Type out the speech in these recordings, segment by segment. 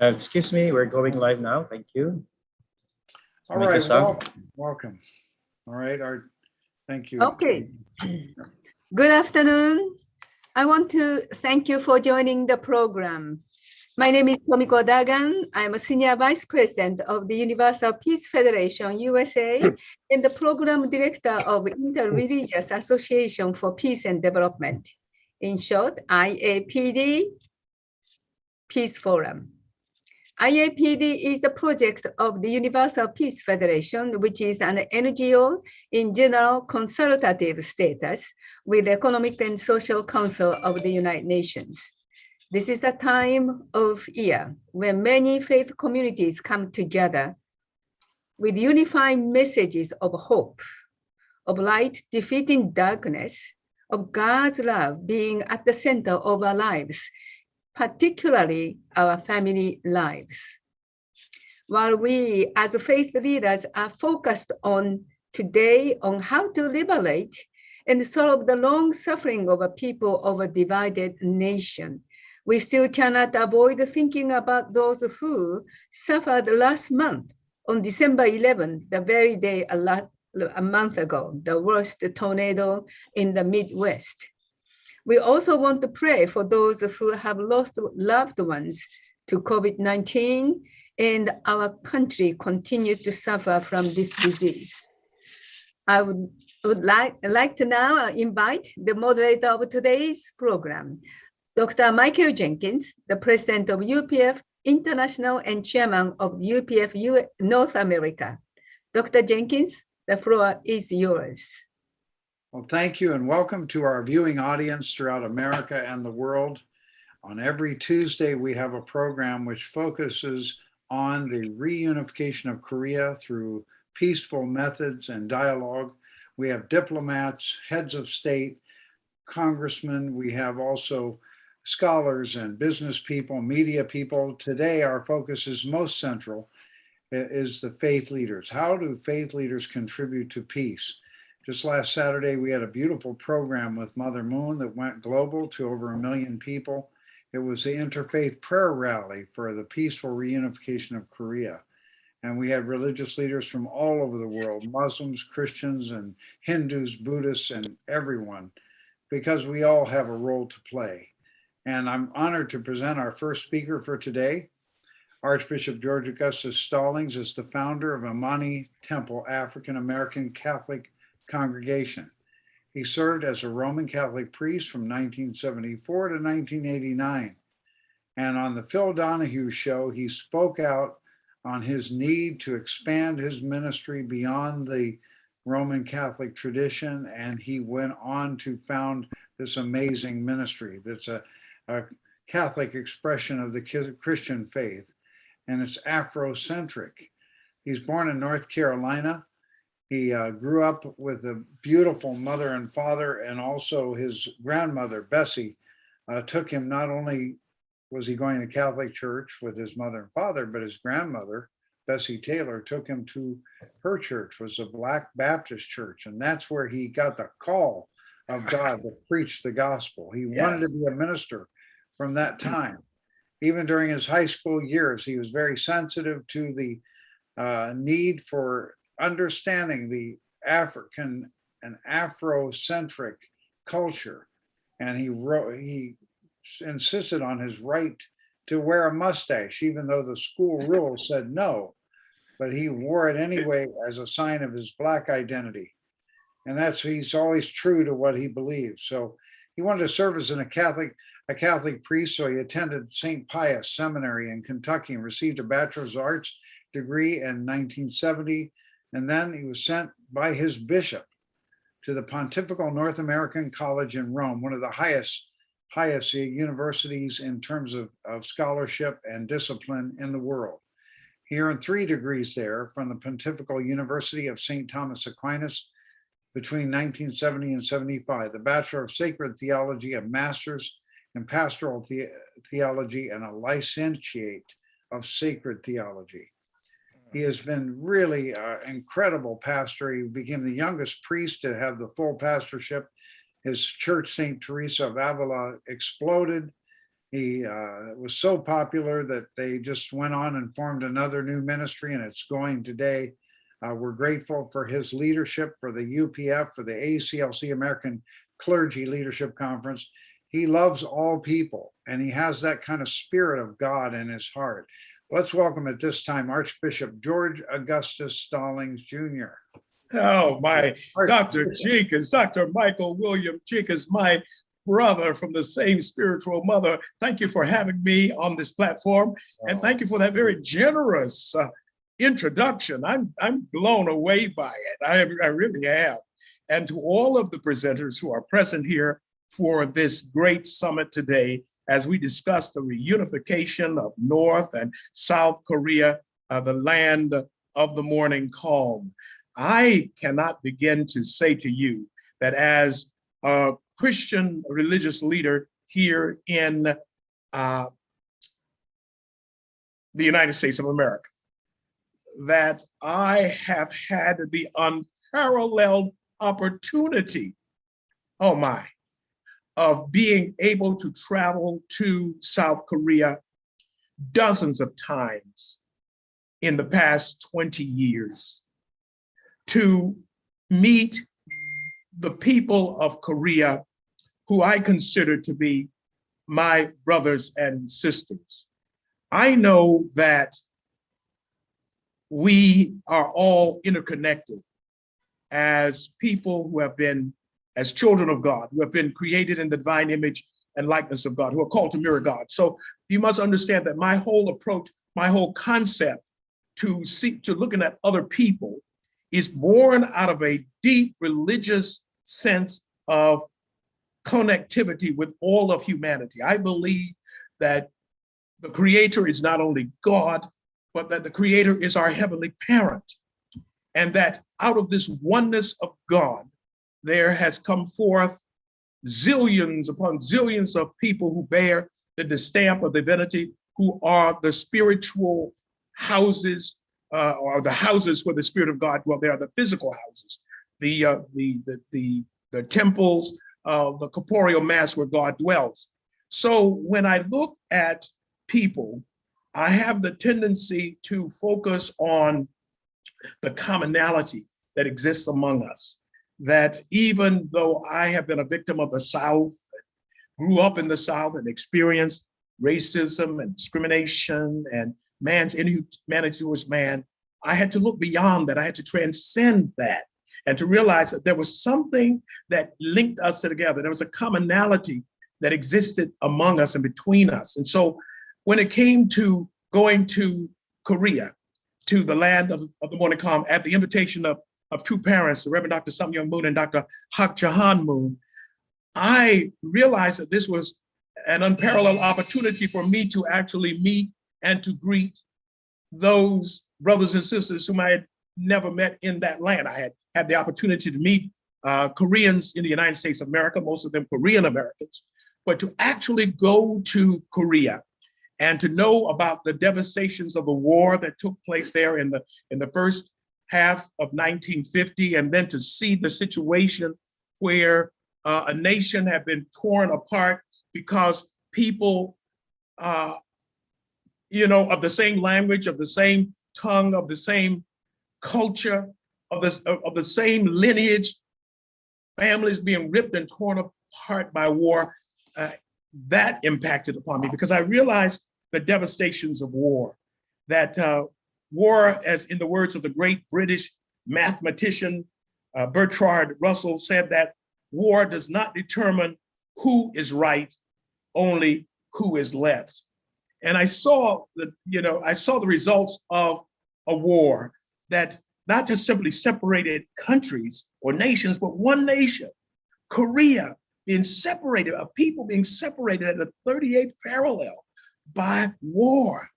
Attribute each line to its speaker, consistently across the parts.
Speaker 1: Excuse me, we're going live now. Thank you.
Speaker 2: All right, welcome. All right, thank you.
Speaker 3: Okay. Good afternoon. I want to thank you for joining the program. My name is Tomiko Dagan. I'm a Senior Vice President of the Universal Peace Federation, USA, and the Program Director of Interreligious Association for Peace and Development. In short, IAPD, Peace Forum. IAPD is a project of the Universal Peace Federation, which is an NGO in general consultative status with the Economic and Social Council of the United Nations. This is a time of year when many faith communities come together with unifying messages of hope, of light defeating darkness, of God's love being at the center of our lives, particularly our family lives. While we as faith leaders are focused on today on how to liberate and solve the long suffering of a people of a divided nation, we still cannot avoid thinking about those who suffered last month on December 11, the very day a month ago, the worst tornado in the Midwest. We also want to pray for those who have lost loved ones to COVID-19 and our country continues to suffer from this disease. I would like to now invite the moderator of today's program, Dr. Michael Jenkins, the president of UPF International and chairman of UPF North America. Dr. Jenkins, the floor is yours.
Speaker 2: Well, thank you and welcome to our viewing audience throughout America and the world. On every Tuesday, we have a program which focuses on the reunification of Korea through peaceful methods and dialogue. We have diplomats, heads of state, congressmen. We have also scholars and business people, media people. Today, our focus is most central, is the faith leaders. How do faith leaders contribute to peace? Just last Saturday, we had a beautiful program with Mother Moon that went global to over 1 million people. It was the Interfaith Prayer Rally for the Peaceful Reunification of Korea. And we had religious leaders from all over the world, Muslims, Christians, and Hindus, Buddhists, and everyone, because we all have a role to play. And I'm honored to present our first speaker for today. Archbishop George Augustus Stallings is the founder of Imani Temple African American Catholic Congregation. He served as a Roman Catholic priest from 1974 to 1989. And on the Phil Donahue show, he spoke out on his need to expand his ministry beyond the Roman Catholic tradition. And he went on to found this amazing ministry that's a Catholic expression of the Christian faith, and it's Afrocentric. He's born in North Carolina. He grew up with a beautiful mother and father, and also his grandmother, Bessie, took him. Not only was he going to Catholic church with his mother and father, but his grandmother, Bessie Taylor, took him to her church, was a Black Baptist church, and that's where he got the call of God to preach the gospel. He wanted to be a minister from that time. Even during his high school years, he was very sensitive to the need for understanding the African and Afrocentric culture. And he insisted on his right to wear a mustache, even though the school rules said no, but he wore it anyway as a sign of his Black identity. And he's always true to what he believes. So he wanted to serve as a Catholic priest, so he attended St. Pius Seminary in Kentucky and received a Bachelor's of Arts degree in 1970. And then he was sent by his bishop to the Pontifical North American College in Rome, one of the highest universities in terms of scholarship and discipline in the world. He earned 3 degrees there from the Pontifical University of St. Thomas Aquinas between 1970 and 75, the Bachelor of Sacred Theology, a Master's in Pastoral Theology, and a Licentiate of Sacred Theology. He has been really an incredible pastor. He became the youngest priest to have the full pastorship. His church, St. Teresa of Avila, exploded. He was so popular that they just went on and formed another new ministry, and it's going today. We're grateful for his leadership, for the UPF, for the ACLC, American Clergy Leadership Conference. He loves all people, and he has that kind of spirit of God in his heart. Let's welcome at this time Archbishop George Augustus Stallings, Jr.
Speaker 4: Oh, my Dr. Jenkins, Dr. Michael William Jenkins, my brother from the same spiritual mother. Thank you for having me on this platform. And thank you for that very generous introduction. I'm blown away by it. I really am. And to all of the presenters who are present here for this great summit today, as we discuss the reunification of North and South Korea, the land of the morning calm. I cannot begin to say to you that as a Christian religious leader here in the United States of America, that I have had the unparalleled opportunity, oh my, of being able to travel to South Korea dozens of times in the past 20 years to meet the people of Korea who I consider to be my brothers and sisters. I know that we are all interconnected as people who have been, as children of God, who have been created in the divine image and likeness of God, who are called to mirror God. So you must understand that my whole approach, my whole concept to looking at other people is born out of a deep religious sense of connectivity with all of humanity. I believe that the Creator is not only God, but that the Creator is our heavenly parent. And that out of this oneness of God, there has come forth zillions upon zillions of people who bear the stamp of divinity, who are the spiritual houses, or the houses where the Spirit of God dwells. They are the physical houses, the temples, the corporeal mass where God dwells. So when I look at people, I have the tendency to focus on the commonality that exists among us. That even though I have been a victim of the South, grew up in the South and experienced racism and discrimination and man's inhumanity towards man, I had to look beyond that. I had to transcend that and to realize that there was something that linked us together. There was a commonality that existed among us and between us. And so when it came to going to Korea, to the land of the morning calm, at the invitation of two parents, the Reverend Dr. Sum Young Moon and Dr. Hak Jahan Moon, I realized that this was an unparalleled opportunity for me to actually meet and to greet those brothers and sisters whom I had never met in that land. I had had the opportunity to meet Koreans in the United States of America, most of them Korean Americans, but to actually go to Korea and to know about the devastations of the war that took place there in the first half of 1950, and then to see the situation where a nation had been torn apart because people, of the same language, of the same tongue, of the same culture, of the same lineage, families being ripped and torn apart by war, that impacted upon me because I realized the devastations of war, that war, as in the words of the great British mathematician Bertrand Russell said, that war does not determine who is right, only who is left. And I saw the results of a war that not just simply separated countries or nations, but one nation, Korea, being separated, a people being separated at the 38th parallel by war.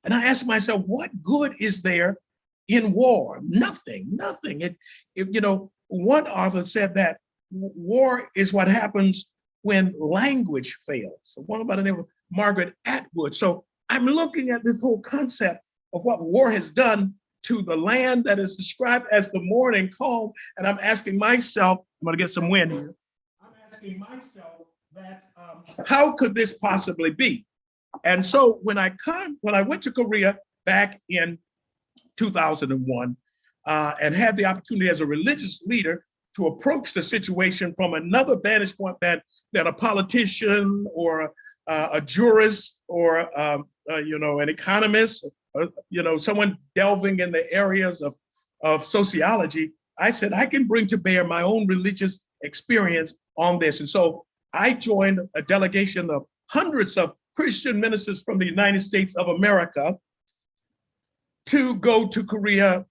Speaker 4: And I asked myself, what good is there in war? Nothing. One author said that war is what happens when language fails. So one by the name of Margaret Atwood. So I'm looking at this whole concept of what war has done to the land that is described as the morning calm. And I'm asking myself, I'm gonna get some wind here. I'm asking myself that how could this possibly be? And so when I went to Korea back in 2001 and had the opportunity as a religious leader to approach the situation from another vantage point that a politician or a jurist or an economist, or, someone delving in the areas of sociology, I said I can bring to bear my own religious experience on this. And so I joined a delegation of hundreds of Christian ministers from the United States of America to go to Korea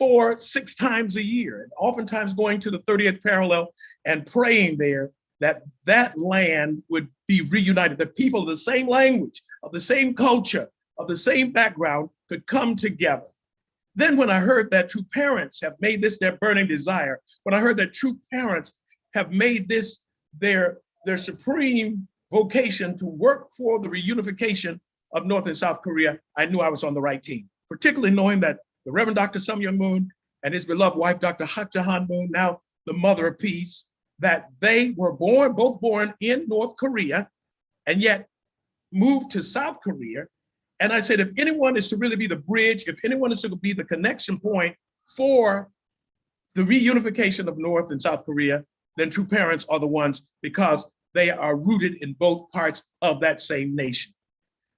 Speaker 4: 4-6 times a year, and oftentimes going to the 30th parallel and praying there that that land would be reunited, that people of the same language, of the same culture, of the same background could come together. Then when I heard that true parents have made this their burning desire, when I heard that true parents have made this their supreme vocation to work for the reunification of North and South Korea, I knew I was on the right team, particularly knowing that the Reverend Dr. Sum Young Moon and his beloved wife, Dr. Hak Jahan Moon, now the mother of peace, that they were both born in North Korea and yet moved to South Korea. And I said, if anyone is to really be the bridge, if anyone is to be the connection point for the reunification of North and South Korea, then true parents are the ones, because they are rooted in both parts of that same nation,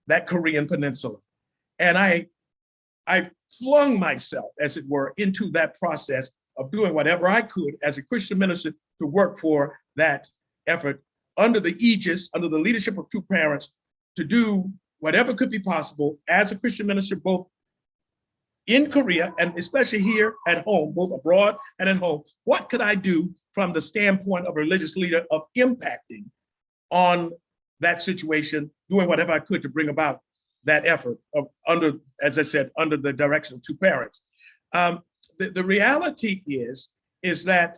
Speaker 4: that Korean peninsula. And I flung myself, as it were, into that process of doing whatever I could as a Christian minister to work for that effort under the aegis, under the leadership of true parents, to do whatever could be possible as a Christian minister, both in Korea and especially here at home, both abroad and at home. What could I do from the standpoint of a religious leader of impacting on that situation, doing whatever I could to bring about that effort of under, as I said, under the direction of true parents. The reality is that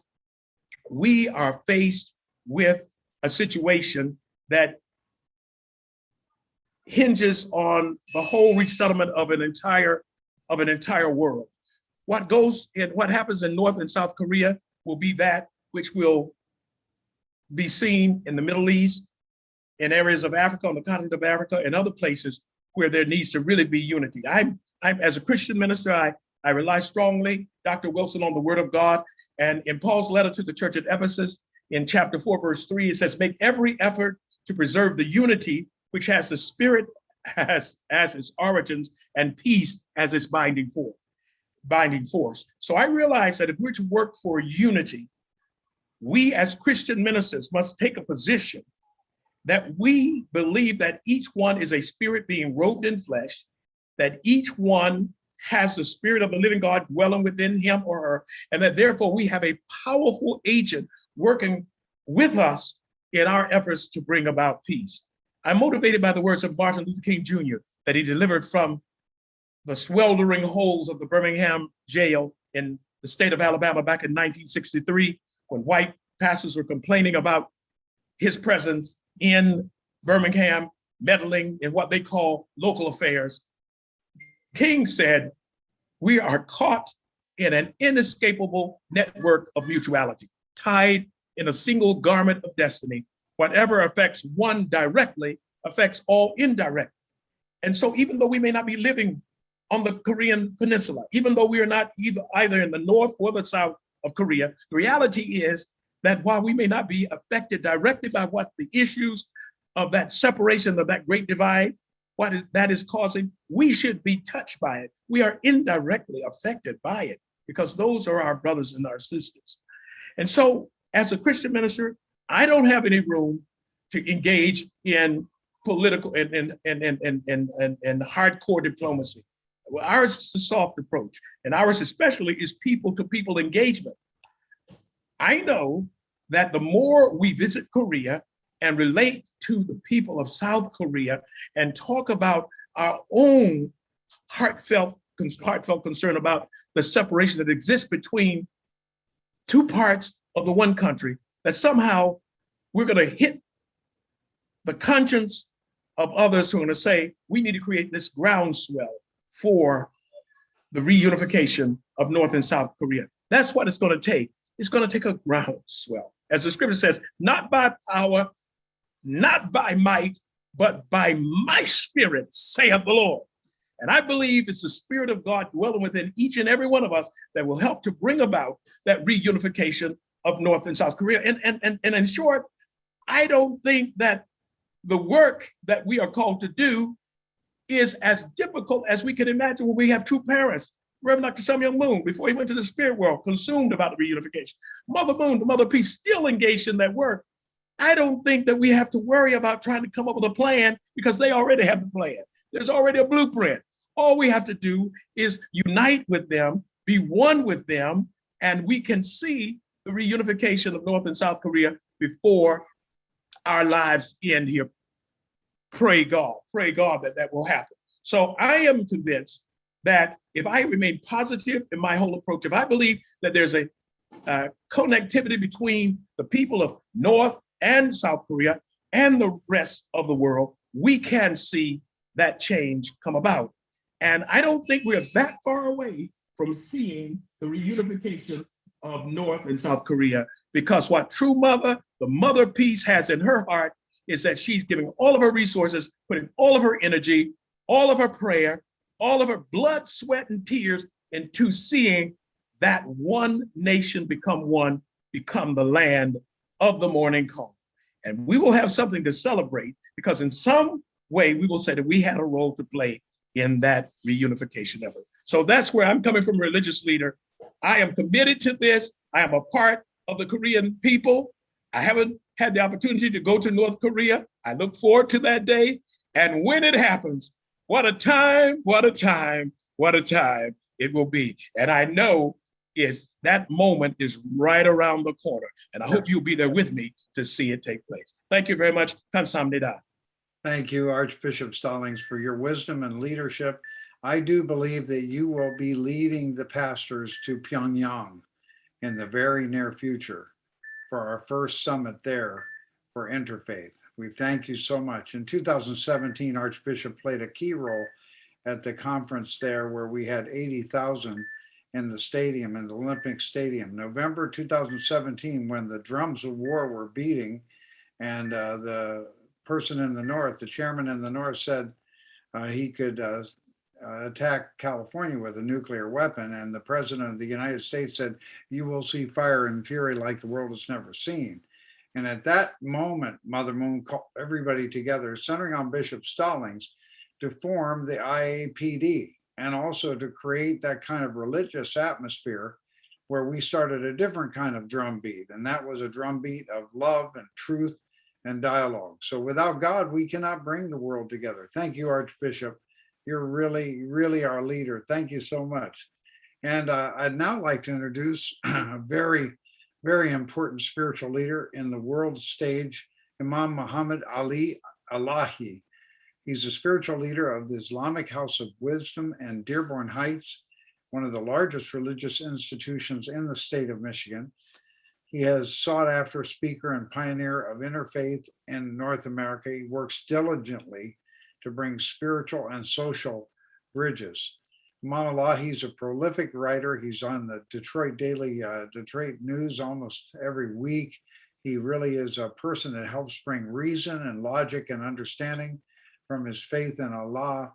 Speaker 4: we are faced with a situation that hinges on the whole resettlement of an entire world. What happens in North and South Korea will be that which will be seen in the Middle East, in areas of Africa, on the continent of Africa, and other places where there needs to really be unity. I'm as a Christian minister, I rely strongly, Dr. Wilson, on the word of God. And in Paul's letter to the church at Ephesus, in chapter 4, verse 3, it says, make every effort to preserve the unity which has the Spirit as its origins and peace as its binding force. So I realize that if we're to work for unity, we as Christian ministers must take a position that we believe that each one is a spirit being robed in flesh, that each one has the Spirit of the living God dwelling within him or her, and that therefore we have a powerful agent working with us in our efforts to bring about peace. I'm motivated by the words of Martin Luther King Jr. that he delivered from the sweltering holes of the Birmingham jail in the state of Alabama back in 1963, when white pastors were complaining about his presence in Birmingham, meddling in what they call local affairs. King said, we are caught in an inescapable network of mutuality, tied in a single garment of destiny. Whatever affects one directly affects all indirectly. And so even though we may not be living on the Korean peninsula, even though we are not either in the north or the south of Korea, the reality is that while we may not be affected directly by what the issues of that separation, of that great divide, that is causing, we should be touched by it. We are indirectly affected by it because those are our brothers and our sisters. And so as a Christian minister, I don't have any room to engage in political and hardcore diplomacy. Well, ours is the soft approach, and ours especially is people-to-people engagement. I know that the more we visit Korea and relate to the people of South Korea and talk about our own heartfelt concern about the separation that exists between two parts of the one country, that somehow we're going to hit the conscience of others who are going to say, we need to create this groundswell for the reunification of North and South Korea. That's what it's going to take. It's going to take a groundswell. As the scripture says, not by power, not by might, but by my spirit, saith the Lord. And I believe it's the Spirit of God dwelling within each and every one of us that will help to bring about that reunification of North and South Korea. And in short, I don't think that the work that we are called to do is as difficult as we can imagine when we have two parents. Reverend Dr. Sun Myung Moon, before he went to the spirit world, consumed about the reunification. Mother Moon, the Mother Peace, still engaged in that work. I don't think that we have to worry about trying to come up with a plan because they already have the plan. There's already a blueprint. All we have to do is unite with them, be one with them, and we can see the reunification of North and South Korea before our lives end here. Pray God that that will happen. So I am convinced that if I remain positive in my whole approach, if I believe that there's a connectivity between the people of North and South Korea and the rest of the world, we can see that change come about. And I don't think we're that far away from seeing the reunification of North and South Korea, because what true mother, the Mother Peace, has in her heart is that she's giving all of her resources, putting all of her energy, all of her prayer, all of her blood, sweat, and tears into seeing that one nation become one, become the land of the morning call. And we will have something to celebrate because in some way we will say that we had a role to play in that reunification effort. So that's where I'm coming from, religious leader. I am committed to this. I am a part of the Korean people. I haven't had the opportunity to go to North Korea. I look forward to that day. And when it happens, what a time, what a time, what a time it will be. And I know that moment is right around the corner. And I hope you'll be there with me to see it take place. Thank you very much. Kamsahamnida.
Speaker 2: Thank you, Archbishop Stallings, for your wisdom and leadership. I do believe that you will be leading the pastors to Pyongyang in the very near future for our first summit there for interfaith. We thank you so much. In 2017, Archbishop played a key role at the conference there where we had 80,000 in the stadium, in the Olympic Stadium. November 2017, when the drums of war were beating and the person in the north, the chairman in the north, said he could attack California with a nuclear weapon, and the president of the United States said, "You will see fire and fury like the world has never seen." And at that moment, Mother Moon called everybody together, centering on Bishop Stallings, to form the IAPD and also to create that kind of religious atmosphere where we started a different kind of drumbeat, and that was a drumbeat of love and truth and dialogue. So without God, we cannot bring the world together. Thank you, Archbishop. You're really, really our leader. Thank you so much. And I'd now like to introduce a very, very important spiritual leader in the world stage, Imam Muhammad Ali Allahi. He's a spiritual leader of the Islamic House of Wisdom in Dearborn Heights, one of the largest religious institutions in the state of Michigan. He has sought after speaker and pioneer of interfaith in North America. He works diligently to bring spiritual and social bridges. Imam Allahi is a prolific writer. He's on the Detroit Daily, Detroit News almost every week. He really is a person that helps bring reason and logic and understanding from his faith in Allah.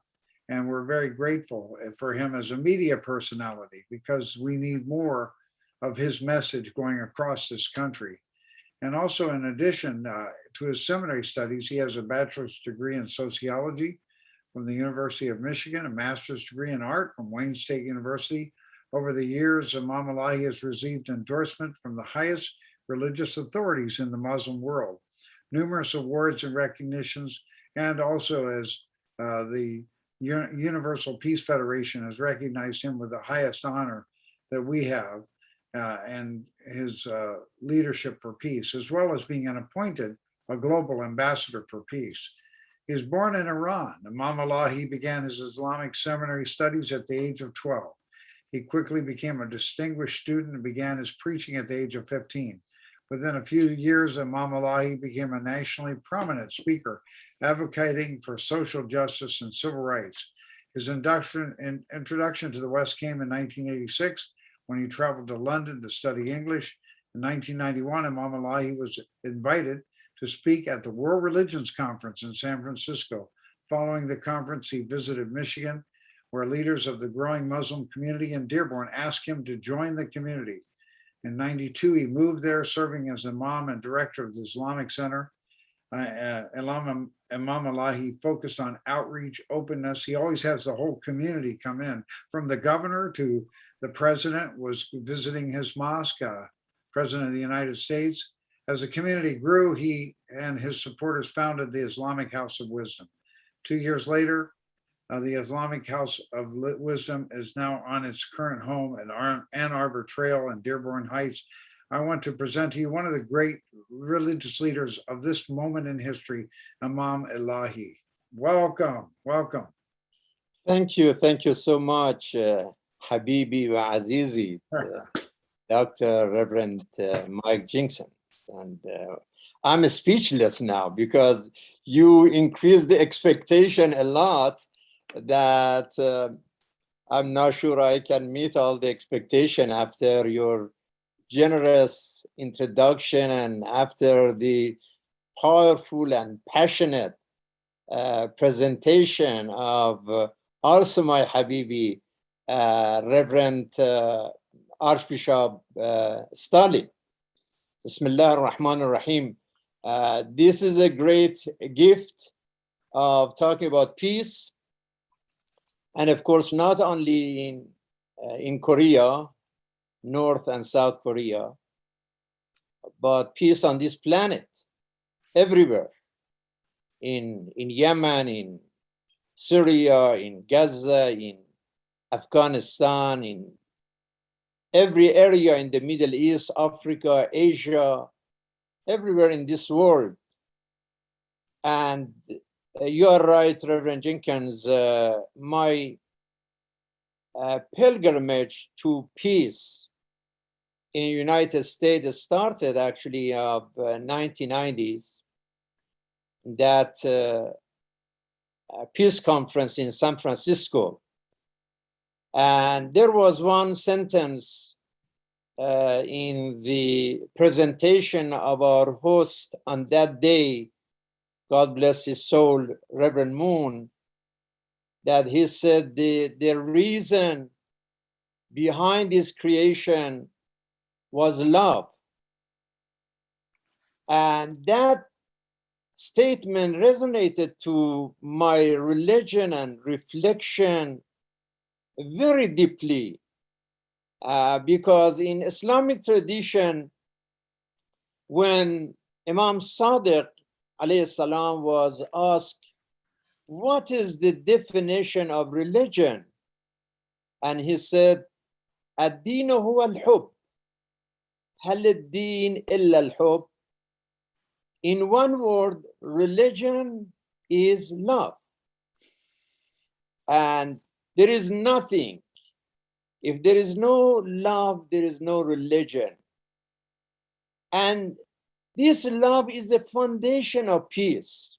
Speaker 2: And we're very grateful for him as a media personality because we need more of his message going across this country. And also, in addition to his seminary studies, he has a bachelor's degree in sociology from the University of Michigan, a master's degree in art from Wayne State University. Over the years, Imam Allahi has received endorsement from the highest religious authorities in the Muslim world, numerous awards and recognitions, and also as the Universal Peace Federation has recognized him with the highest honor that we have. And his leadership for peace, as well as being appointed a global ambassador for peace. He was born in Iran. Imam Allahi began his Islamic seminary studies at the age of 12. He quickly became a distinguished student and began his preaching at the age of 15. Within a few years, Imam Allahi became a nationally prominent speaker, advocating for social justice and civil rights. His introduction to the West came in 1986, when he traveled to London to study English. In 1991, Imam Allahi was invited to speak at the World Religions Conference in San Francisco. Following the conference, he visited Michigan, where leaders of the growing Muslim community in Dearborn asked him to join the community. In '92, he moved there, serving as Imam and director of the Islamic Center. Imam Allahi focused on outreach, openness. He always has the whole community come in, from the governor to the president was visiting his mosque, President of the United States. As the community grew, he and his supporters founded the Islamic House of Wisdom. 2 years later, the Islamic House of Wisdom is now on its current home at Ann Arbor Trail in Dearborn Heights. I want to present to you one of the great religious leaders of this moment in history, Imam Allahi. Welcome, welcome.
Speaker 5: Thank you so much, Habibi wa Azizi, Dr. Reverend Mike Jenkins. And I'm speechless now because you increased the expectation a lot that I'm not sure I can meet all the expectation after your generous introduction and after the powerful and passionate presentation of also my Habibi, Reverend Archbishop Stalin. Bismillah ar-Rahman ar-Rahim. This is a great gift of talking about peace. And of course, not only in Korea, North and South Korea, but peace on this planet, everywhere, in Yemen, in Syria, in Gaza, in Afghanistan, in every area in the Middle East, Africa, Asia, everywhere in this world. And you are right, Reverend Jenkins, my pilgrimage to peace in the United States started actually of 1990s, that peace conference in San Francisco. And there was one sentence in the presentation of our host on that day, God bless his soul, Reverend Moon, that he said the reason behind this creation was love. And that statement resonated to my religion and reflection very deeply, because in Islamic tradition, when Imam Sadiq alayhi salam was asked, what is the definition of religion? And he said, ad-din huwa al-hub. Hal ad-din illa al-hub. In one word, religion is love. And there is nothing. If there is no love, there is no religion. And this love is the foundation of peace.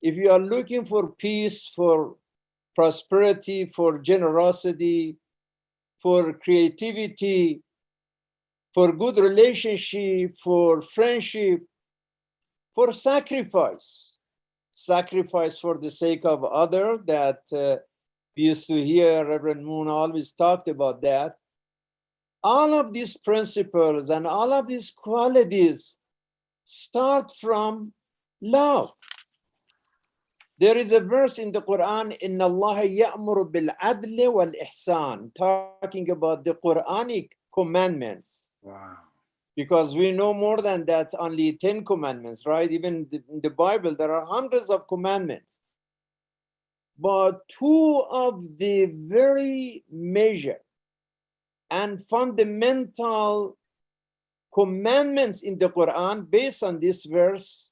Speaker 5: If you are looking for peace, for prosperity, for generosity, for creativity, for good relationship, for friendship, for sacrifice for the sake of others, that we used to hear Reverend Moon always talked about that. All of these principles and all of these qualities start from love. There is a verse in the Quran, Inna Allah ya'muru bil adli wal ihsan, talking about the Quranic commandments.
Speaker 2: Wow.
Speaker 5: Because we know more than that, only 10 commandments, right? Even in the Bible, there are hundreds of commandments. But two of the very major and fundamental commandments in the Quran based on this verse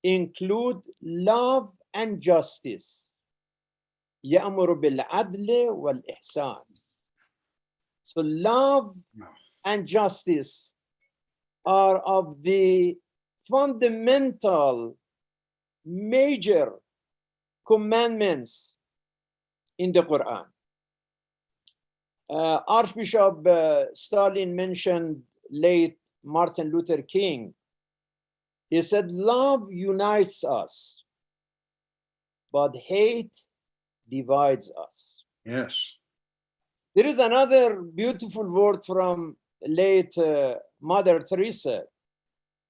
Speaker 5: include love and justice. يَأْمُرُ بِالْعَدْلِ وَالْإِحْسَانِ. So love and justice are of the fundamental major commandments in the Quran. Archbishop Stalin mentioned late Martin Luther King He said, love unites us, but hate divides us.
Speaker 2: Yes.
Speaker 5: There is another beautiful word from late Mother Teresa,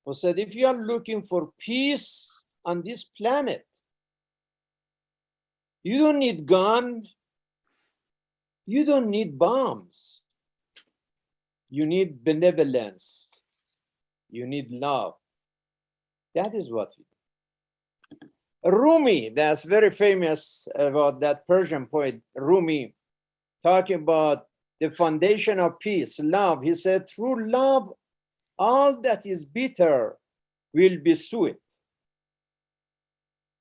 Speaker 5: who said, if you are looking for peace on this planet, you don't need gun, you don't need bombs. You need benevolence. You need love. That is what we do. Rumi, that's very famous about that Persian poet, Rumi, talking about the foundation of peace, love. He said, through love, all that is bitter will be sweet.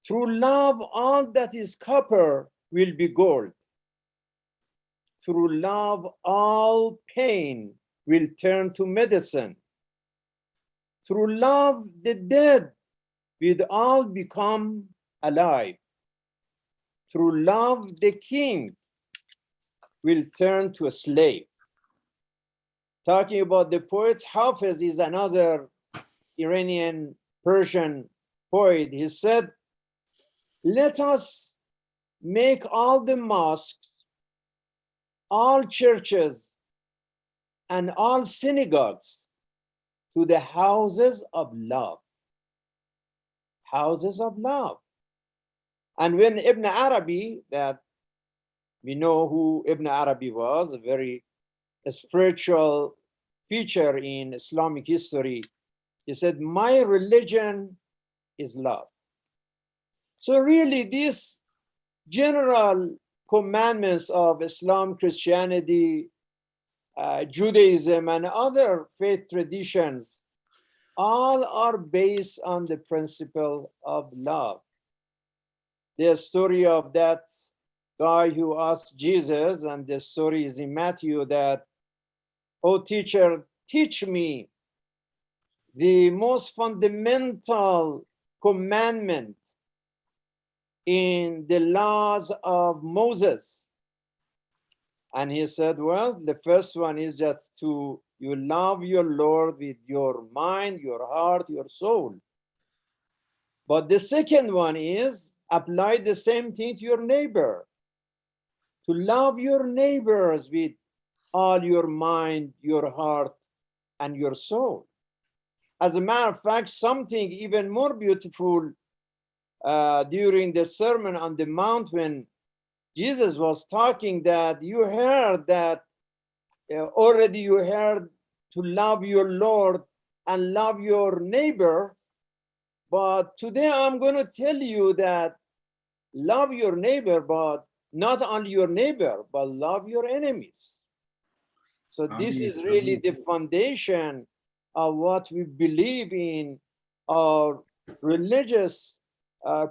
Speaker 5: Through love, all that is copper will be gold. Through love, all pain will turn to medicine. Through love, the dead will all become alive. Through love, the king will turn to a slave. Talking about the poets, Hafiz is another Iranian Persian poet. He said, let us make all the mosques, all churches, and all synagogues to the houses of love. Houses of love. And when Ibn Arabi, that we know who Ibn Arabi was, a very spiritual feature in Islamic history, he said, my religion is love. So really these general commandments of Islam, Christianity, Judaism, and other faith traditions, all are based on the principle of love. The story of that guy who asked Jesus, and the story is in Matthew, that, oh teacher, teach me the most fundamental commandment in the laws of Moses. And he said, well, the first one is just to you love your Lord with your mind, your heart, your soul. But the second one is apply the same thing to your neighbor. To love your neighbors with all your mind, your heart, and your soul. As a matter of fact, something even more beautiful during the Sermon on the Mount, when Jesus was talking, that you heard that already you heard to love your Lord and love your neighbor. But today I'm going to tell you that love your neighbor, but not only your neighbor, but love your enemies. So this is really the foundation of what we believe in our religious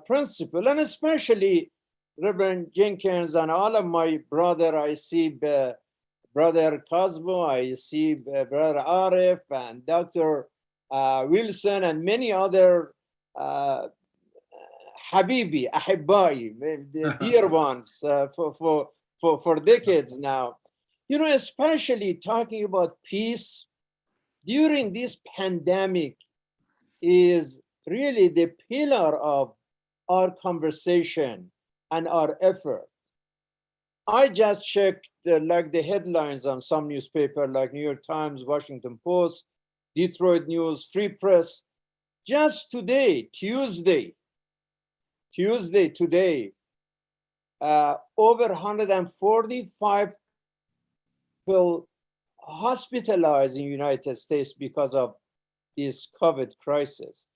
Speaker 5: principle, and especially Reverend Jenkins and all of my brother, I see Brother Cosmo, I see Brother Arif and Dr. Wilson and many other Habibi, Ahibai, the dear ones for decades now. You know, especially talking about peace during this pandemic is really the pillar of our conversation and our effort. I just checked like the headlines on some newspaper like New York Times, Washington Post, Detroit News, Free Press. Just today, Tuesday, today, over 145 people hospitalized in the United States because of this COVID crisis.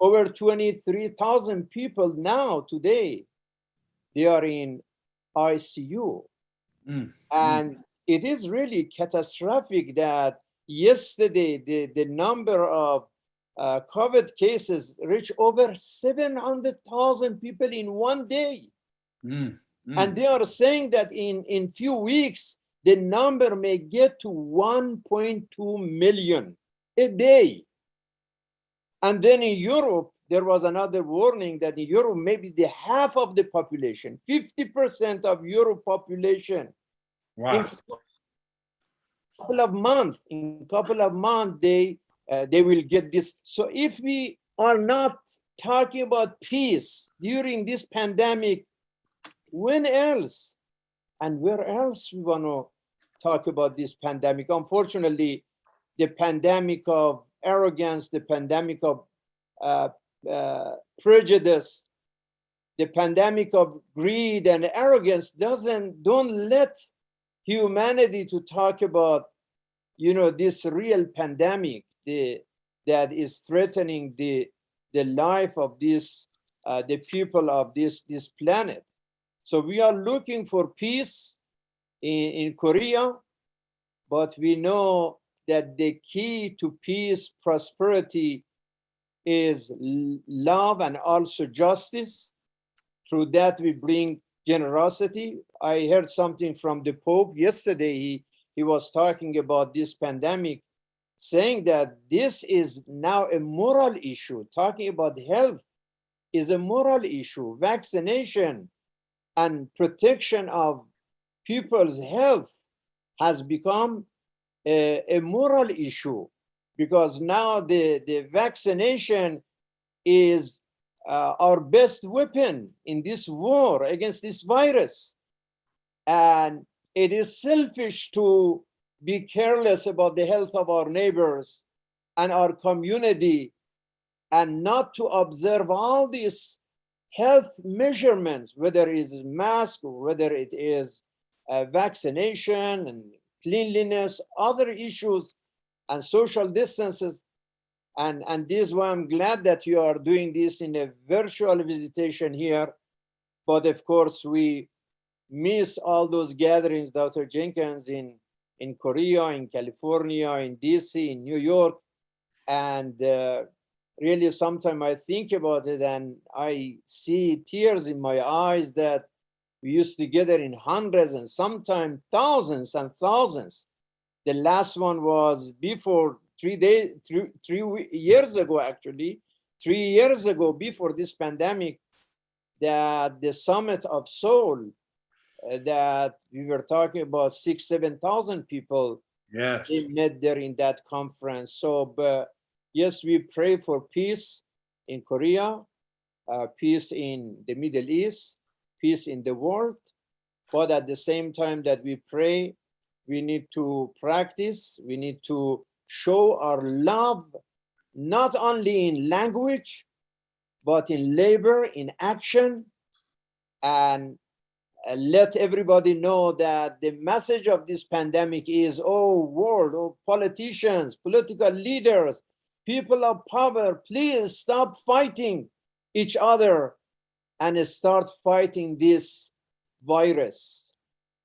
Speaker 5: Over 23,000 people now today, they are in ICU. And it is really catastrophic that yesterday the number of COVID cases reached over 700,000 people in one day. And they are saying that in few weeks, the number may get to 1.2 million a day. And then in Europe, there was another warning that in Europe, maybe the half of the population, 50% of Europe population,
Speaker 2: Wow.
Speaker 5: in a couple of months, they will get this. So if we are not talking about peace during this pandemic, when else? And where else we want to talk about this pandemic? Unfortunately, the pandemic of arrogance, the pandemic of prejudice, the pandemic of greed and arrogance don't let humanity to talk about, this real pandemic that is threatening the life of the people of this planet. So we are looking for peace in Korea, but we know that the key to peace, prosperity is love and also justice. Through that, we bring generosity. I heard something from the Pope yesterday. He was talking about this pandemic, saying that this is now a moral issue. Talking about health is a moral issue. Vaccination and protection of people's health has become a moral issue, because now the vaccination is our best weapon in this war against this virus. And it is selfish to be careless about the health of our neighbors and our community and not to observe all these health measurements, whether it is mask or whether it is vaccination and cleanliness, other issues and social distances. And this is why I'm glad that you are doing this in a virtual visitation here. But of course, we miss all those gatherings, Dr. Jenkins, in Korea, in California, in DC, in New York. And really, sometimes I think about it and I see tears in my eyes that we used to gather in hundreds and sometimes thousands and thousands. The last one was before 3 years ago, actually, 3 years ago, before this pandemic, that the Summit of Seoul, that we were talking about 6,000-7,000 people.
Speaker 2: Yes.
Speaker 5: They met there in that conference. So, but yes, we pray for peace in Korea, peace in the Middle East, peace in the world. But at the same time that we pray, we need to practice, we need to show our love, not only in language, but in labor, in action, and let everybody know that the message of this pandemic is, oh world, oh politicians, political leaders, people of power, please stop fighting each other and start fighting this virus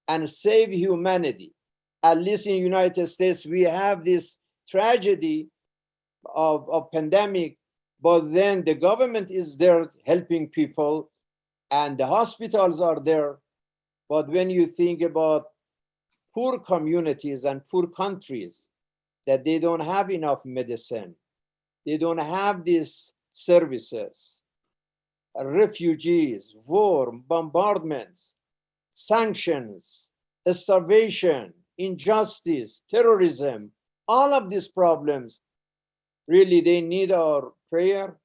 Speaker 5: and save humanity. At least in the United States, we have this tragedy of pandemic, but then the government is there helping people and the hospitals are there. But when you think about poor communities and poor countries, that they don't have enough medicine, they don't have these services, refugees, war, bombardments, sanctions, starvation, injustice, terrorism, all of these problems, really they need our prayer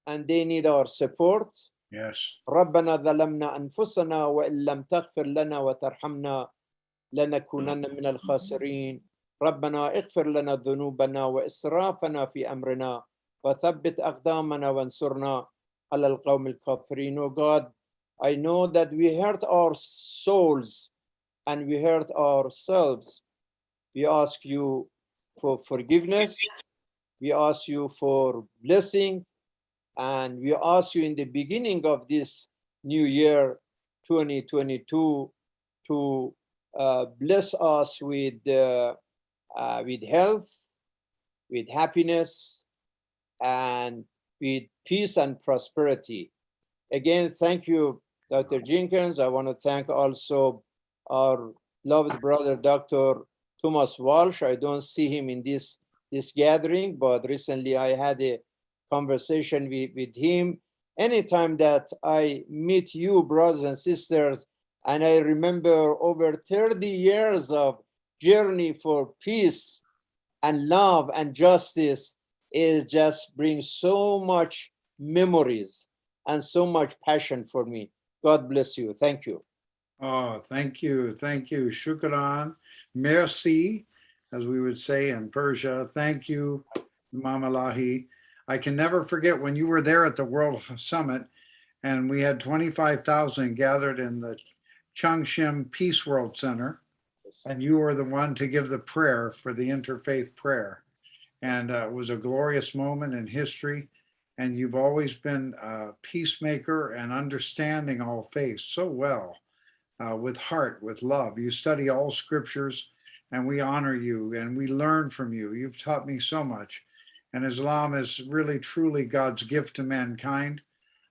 Speaker 5: and they need our support.
Speaker 2: Yes.
Speaker 5: ربنا ظلمنا أنفسنا وإن لم تغفر لنا وترحمنا لنكونن من الخاسرين. ربنا اغفر لنا ذنوبنا وإسرافنا في أمرنا وثبت أقدامنا وانصرنا على القوم الكافرين. Oh God, I know that we hurt our souls and we hurt ourselves. We ask you for forgiveness. We ask you for blessing. And we ask you in the beginning of this new year, 2022, to bless us with health, with happiness, and with peace and prosperity. Again, thank you, Dr. Jenkins. I want to thank also our loved brother, Dr. Thomas Walsh. I don't see him in this gathering, but recently I had a conversation with him. Anytime that I meet you, brothers and sisters, and I remember over 30 years of journey for peace and love and justice is just brings so much memories and so much passion for me. God bless you. Thank you.
Speaker 2: Oh, thank you. Thank you. Shukran. Merci, as we would say in Persia. Thank you, Imam Allahi. I can never forget when you were there at the World Summit and we had 25,000 gathered in the Changshim Peace World Center. And you were the one to give the prayer for the interfaith prayer. And it was a glorious moment in history. And you've always been a peacemaker and understanding all faiths so well, with heart, with love. You study all scriptures and we honor you and we learn from you. You've taught me so much. And Islam is really, truly God's gift to mankind.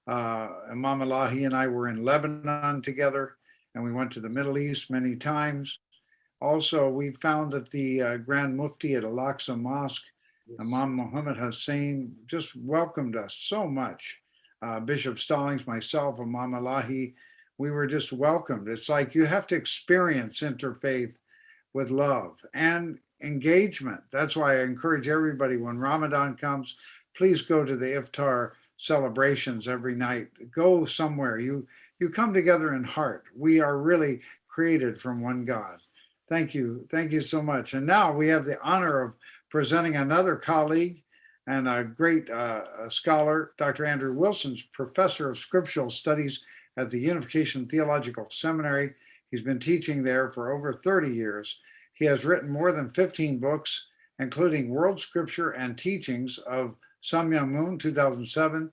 Speaker 2: Imam Allahi and I were in Lebanon together and we went to the Middle East many times. Also, we found that the Grand Mufti at Al-Aqsa Mosque, Imam Muhammad Hussein, just welcomed us so much. Bishop Stallings, myself, Imam Allahi, we were just welcomed. It's like you have to experience interfaith with love and engagement. That's why I encourage everybody when Ramadan comes, please go to the iftar celebrations every night. Go somewhere. You come together in heart. We are really created from one God. Thank you. Thank you so much. And now we have the honor of presenting another colleague and a great scholar, Dr. Andrew Wilson's professor of scriptural studies at the Unification Theological Seminary. He's been teaching there for over 30 years. He has written more than 15 books, including World Scripture and Teachings of Sun Myung Moon, 2007,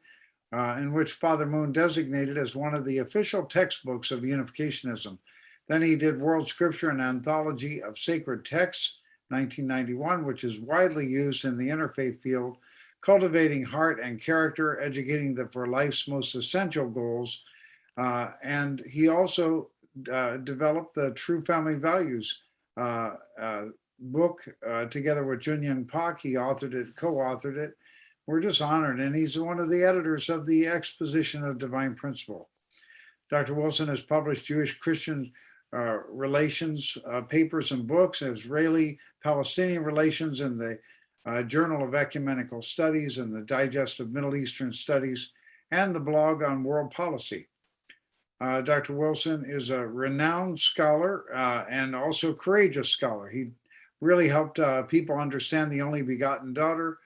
Speaker 2: in which Father Moon designated as one of the official textbooks of Unificationism. Then he did World Scripture and Anthology of Sacred Texts, 1991, which is widely used in the interfaith field, cultivating heart and character, educating them for life's most essential goals. And he also developed the True Family Values book together with Junyoung Park. He authored it, co-authored it. We're just honored. And he's one of the editors of the Exposition of Divine Principle. Dr. Wilson has published Jewish-Christian relations papers and books, Israeli-Palestinian relations in the Journal of Ecumenical Studies and the Digest of Middle Eastern Studies, and the blog on world policy. Dr. Wilson is a renowned scholar and also courageous scholar. He really helped people understand the only begotten daughter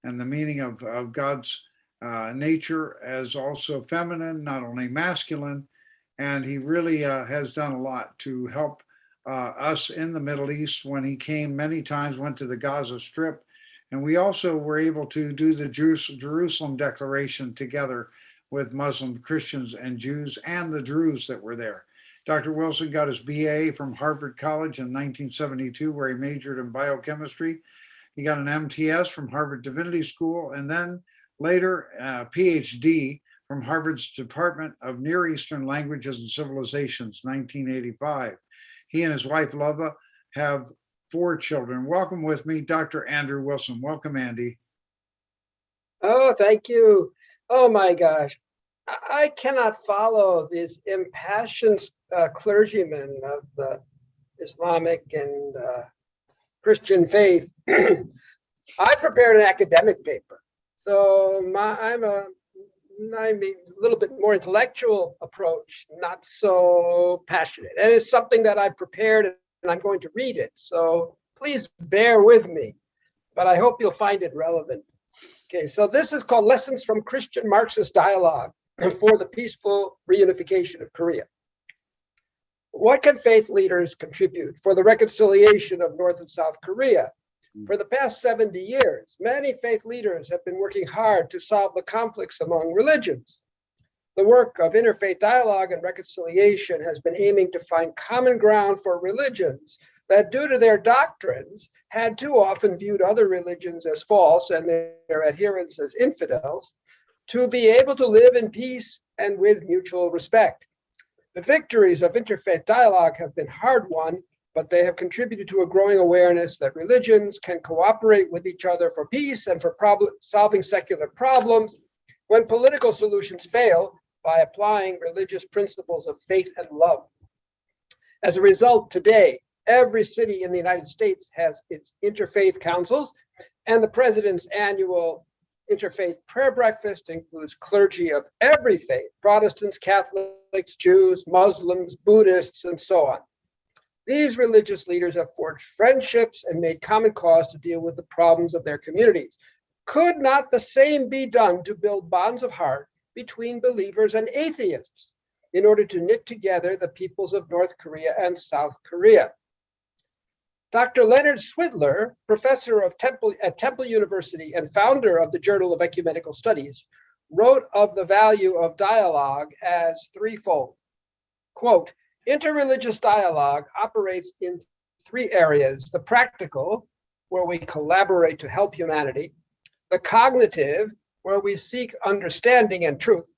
Speaker 2: and the meaning of God's nature as also feminine, not only masculine. And he really has done a lot to help us in the Middle East. When he came many times, went to the Gaza Strip. And we also were able to do the Jerusalem Declaration together with Muslim Christians and Jews and the Druze that were there. Dr. Wilson got his BA from Harvard College in 1972, where he majored in biochemistry. He got an MTS from Harvard Divinity School, and then later PhD from Harvard's Department of Near Eastern Languages and Civilizations, 1985. He and his wife, Lova, have 4 children. Welcome with me, Dr. Andrew Wilson. Welcome, Andy.
Speaker 6: Oh, thank you. Oh my gosh. I cannot follow these impassioned clergymen of the Islamic and Christian faith. I prepared an academic paper. So I'm a little bit more intellectual approach, not so passionate. And it's something that I prepared and I'm going to read it. So please bear with me, but I hope you'll find it relevant. Okay, so this is called Lessons from Christian Marxist Dialogue for the Peaceful Reunification of Korea. What can faith leaders contribute for the reconciliation of North and South Korea? For the past 70 years, many faith leaders have been working hard to solve the conflicts among religions. The work of interfaith dialogue and reconciliation has been aiming to find common ground for religions that, due to their doctrines, had too often viewed other religions as false and their adherents as infidels, to be able to live in peace and with mutual respect. The victories of interfaith dialogue have been hard won, but they have contributed to a growing awareness that religions can cooperate with each other for peace and for solving secular problems when political solutions fail by applying religious principles of faith and love. As a result, today, Every city in the United States has its interfaith councils, and the president's annual interfaith prayer breakfast includes clergy of every faith: Protestants, Catholics, Jews, Muslims, Buddhists, and so on. These religious leaders have forged friendships and made common cause to deal with the problems of their communities. Could not the same be done to build bonds of heart between believers and atheists in order to knit together the peoples of North Korea and South Korea? Dr. Leonard Swidler, professor at Temple University and founder of the Journal of Ecumenical Studies, wrote of the value of dialogue as threefold. Quote, interreligious dialogue operates in three areas: the practical, where we collaborate to help humanity; the cognitive, where we seek understanding and truth;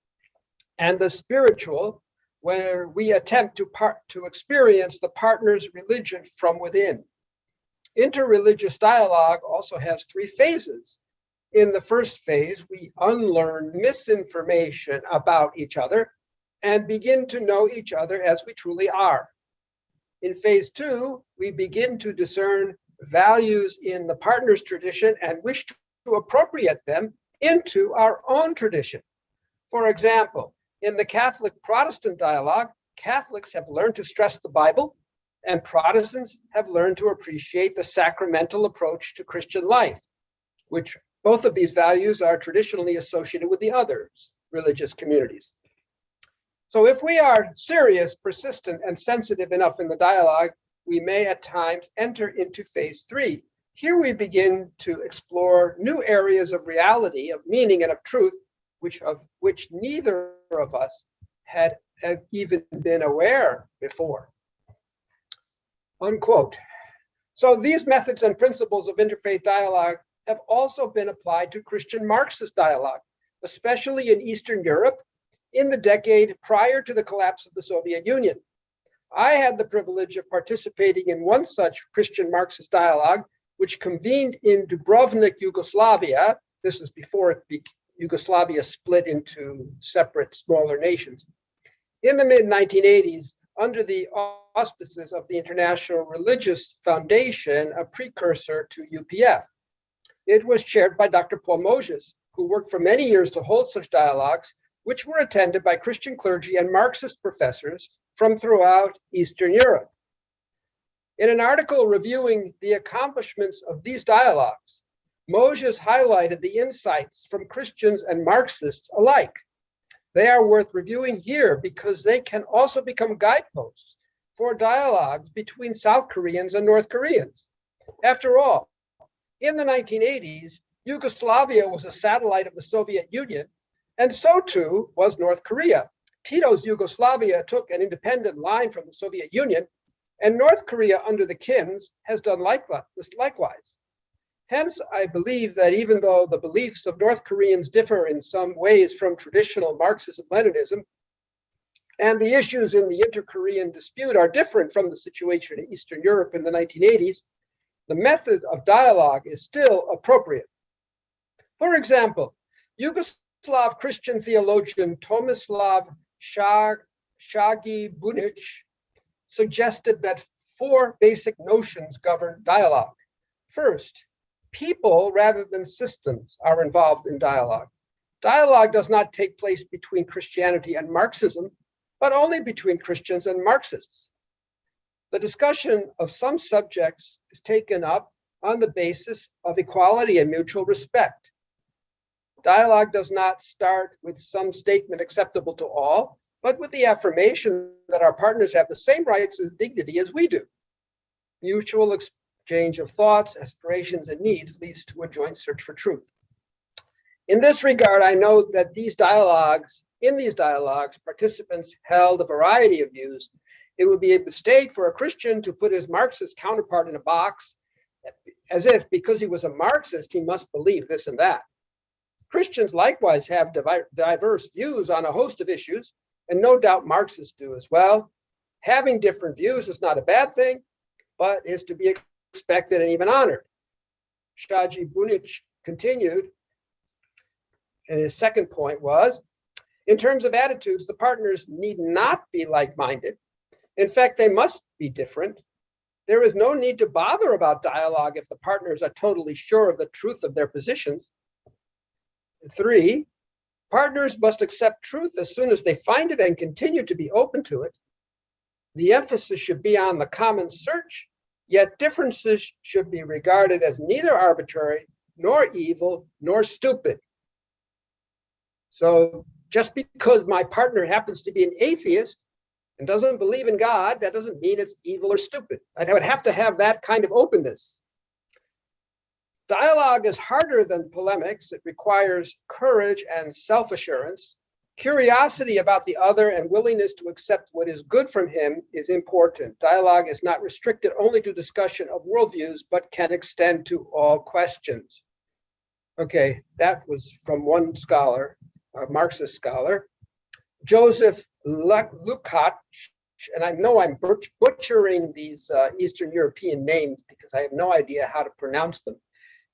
Speaker 6: and the spiritual, where we attempt to experience the partner's religion from within. Interreligious dialogue also has three phases. In the first phase, we unlearn misinformation about each other and begin to know each other as we truly are. In phase two, we begin to discern values in the partner's tradition and wish to appropriate them into our own tradition. For example, in the Catholic-Protestant dialogue, Catholics have learned to stress the Bible, and Protestants have learned to appreciate the sacramental approach to Christian life, which both of these values are traditionally associated with the other religious communities. So if we are serious, persistent, and sensitive enough in the dialogue, we may at times enter into phase three. Here we begin to explore new areas of reality, of meaning, and of truth, of which neither of us had even been aware before. Unquote. So these methods and principles of interfaith dialogue have also been applied to Christian Marxist dialogue, especially in Eastern Europe in the decade prior to the collapse of the Soviet Union. I had the privilege of participating in one such Christian Marxist dialogue, which convened in Dubrovnik, Yugoslavia. This is before Yugoslavia split into separate, smaller nations. In the mid-1980s, under the auspices of the International Religious Foundation, a precursor to UPF. It was chaired by Dr. Paul Moses, who worked for many years to hold such dialogues, which were attended by Christian clergy and Marxist professors from throughout Eastern Europe. In an article reviewing the accomplishments of these dialogues, Moses highlighted the insights from Christians and Marxists alike. They are worth reviewing here because they can also become guideposts for dialogues between South Koreans and North Koreans. After all, in the 1980s, Yugoslavia was a satellite of the Soviet Union, and so too was North Korea. Tito's Yugoslavia took an independent line from the Soviet Union, and North Korea under the Kims has done likewise. Hence, I believe that even though the beliefs of North Koreans differ in some ways from traditional Marxism-Leninism, and the issues in the inter-Korean dispute are different from the situation in Eastern Europe in the 1980s, the method of dialogue is still appropriate. For example, Yugoslav Christian theologian Tomislav Shagi-Bunic suggested that four basic notions govern dialogue. First, people rather than systems are involved in dialogue. Dialogue does not take place between Christianity and Marxism, but only between Christians and Marxists. The discussion of some subjects is taken up on the basis of equality and mutual respect. Dialogue does not start with some statement acceptable to all, but with the affirmation that our partners have the same rights and dignity as we do. Mutual exchange of thoughts, aspirations, and needs leads to a joint search for truth. In this regard, I note that in these dialogues, participants held a variety of views. It would be a mistake for a Christian to put his Marxist counterpart in a box, as if because he was a Marxist, he must believe this and that. Christians likewise have diverse views on a host of issues, and no doubt Marxists do as well. Having different views is not a bad thing, but is to be expected and even honored. Shagi-Bunic continued, and his second point was, in terms of attitudes, the partners need not be like-minded. In fact, they must be different. There is no need to bother about dialogue if the partners are totally sure of the truth of their positions. 3, partners must accept truth as soon as they find it and continue to be open to it. The emphasis should be on the common search, yet differences should be regarded as neither arbitrary, nor evil, nor stupid. So just because my partner happens to be an atheist and doesn't believe in God, that doesn't mean it's evil or stupid. I would have to have that kind of openness. Dialogue is harder than polemics. It requires courage and self-assurance. Curiosity about the other and willingness to accept what is good from him is important. Dialogue is not restricted only to discussion of worldviews, but can extend to all questions. Okay, that was from one scholar, a Marxist scholar, Joseph Lukács, and I know I'm butchering these Eastern European names because I have no idea how to pronounce them.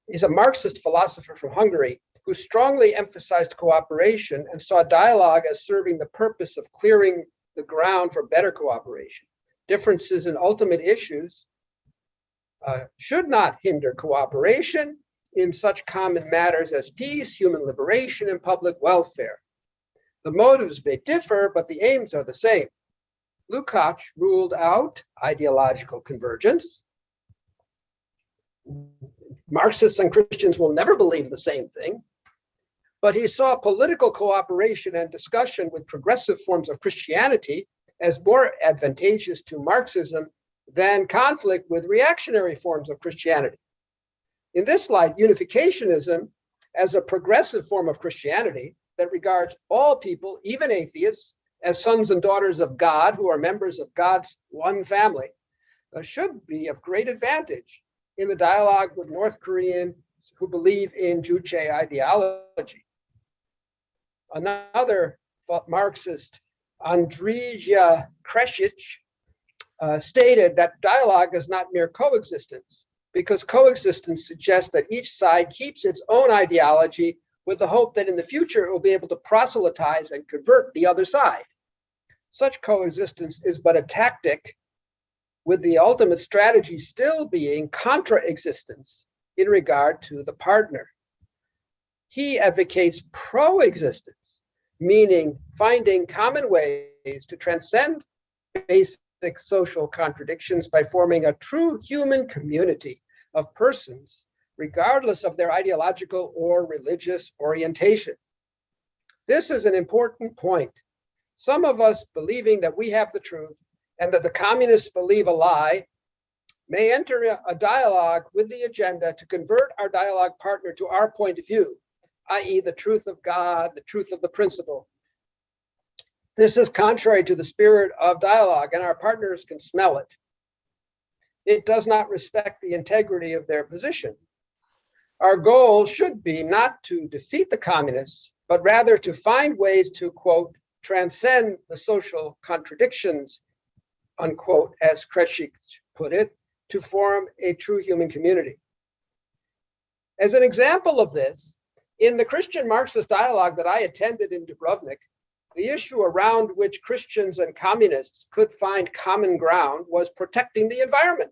Speaker 6: He's a Marxist philosopher from Hungary who strongly emphasized cooperation and saw dialogue as serving the purpose of clearing the ground for better cooperation. Differences in ultimate issues should not hinder cooperation in such common matters as peace, human liberation, and public welfare. The motives may differ, but the aims are the same. Lukács ruled out ideological convergence. Marxists and Christians will never believe the same thing, but he saw political cooperation and discussion with progressive forms of Christianity as more advantageous to Marxism than conflict with reactionary forms of Christianity. In this light, unificationism as a progressive form of Christianity that regards all people, even atheists, as sons and daughters of God who are members of God's one family, should be of great advantage in the dialogue with North Koreans who believe in Juche ideology. Another Marxist, Andrija Kresic, stated that dialogue is not mere coexistence, because coexistence suggests that each side keeps its own ideology with the hope that in the future it will be able to proselytize and convert the other side. Such coexistence is but a tactic, with the ultimate strategy still being contra-existence in regard to the partner. He advocates pro-existence, meaning finding common ways to transcend basic social contradictions by forming a true human community of persons, regardless of their ideological or religious orientation. This is an important point. Some of us believing that we have the truth and that the communists believe a lie may enter a dialogue with the agenda to convert our dialogue partner to our point of view, i.e. the truth of God, the truth of the principle. This is contrary to the spirit of dialogue, and our partners can smell it. It does not respect the integrity of their position. Our goal should be not to defeat the communists, but rather to find ways to, quote, transcend the social contradictions, unquote, as Kresic put it, to form a true human community. As an example of this, in the Christian Marxist Dialogue that I attended in Dubrovnik, the issue around which Christians and communists could find common ground was protecting the environment.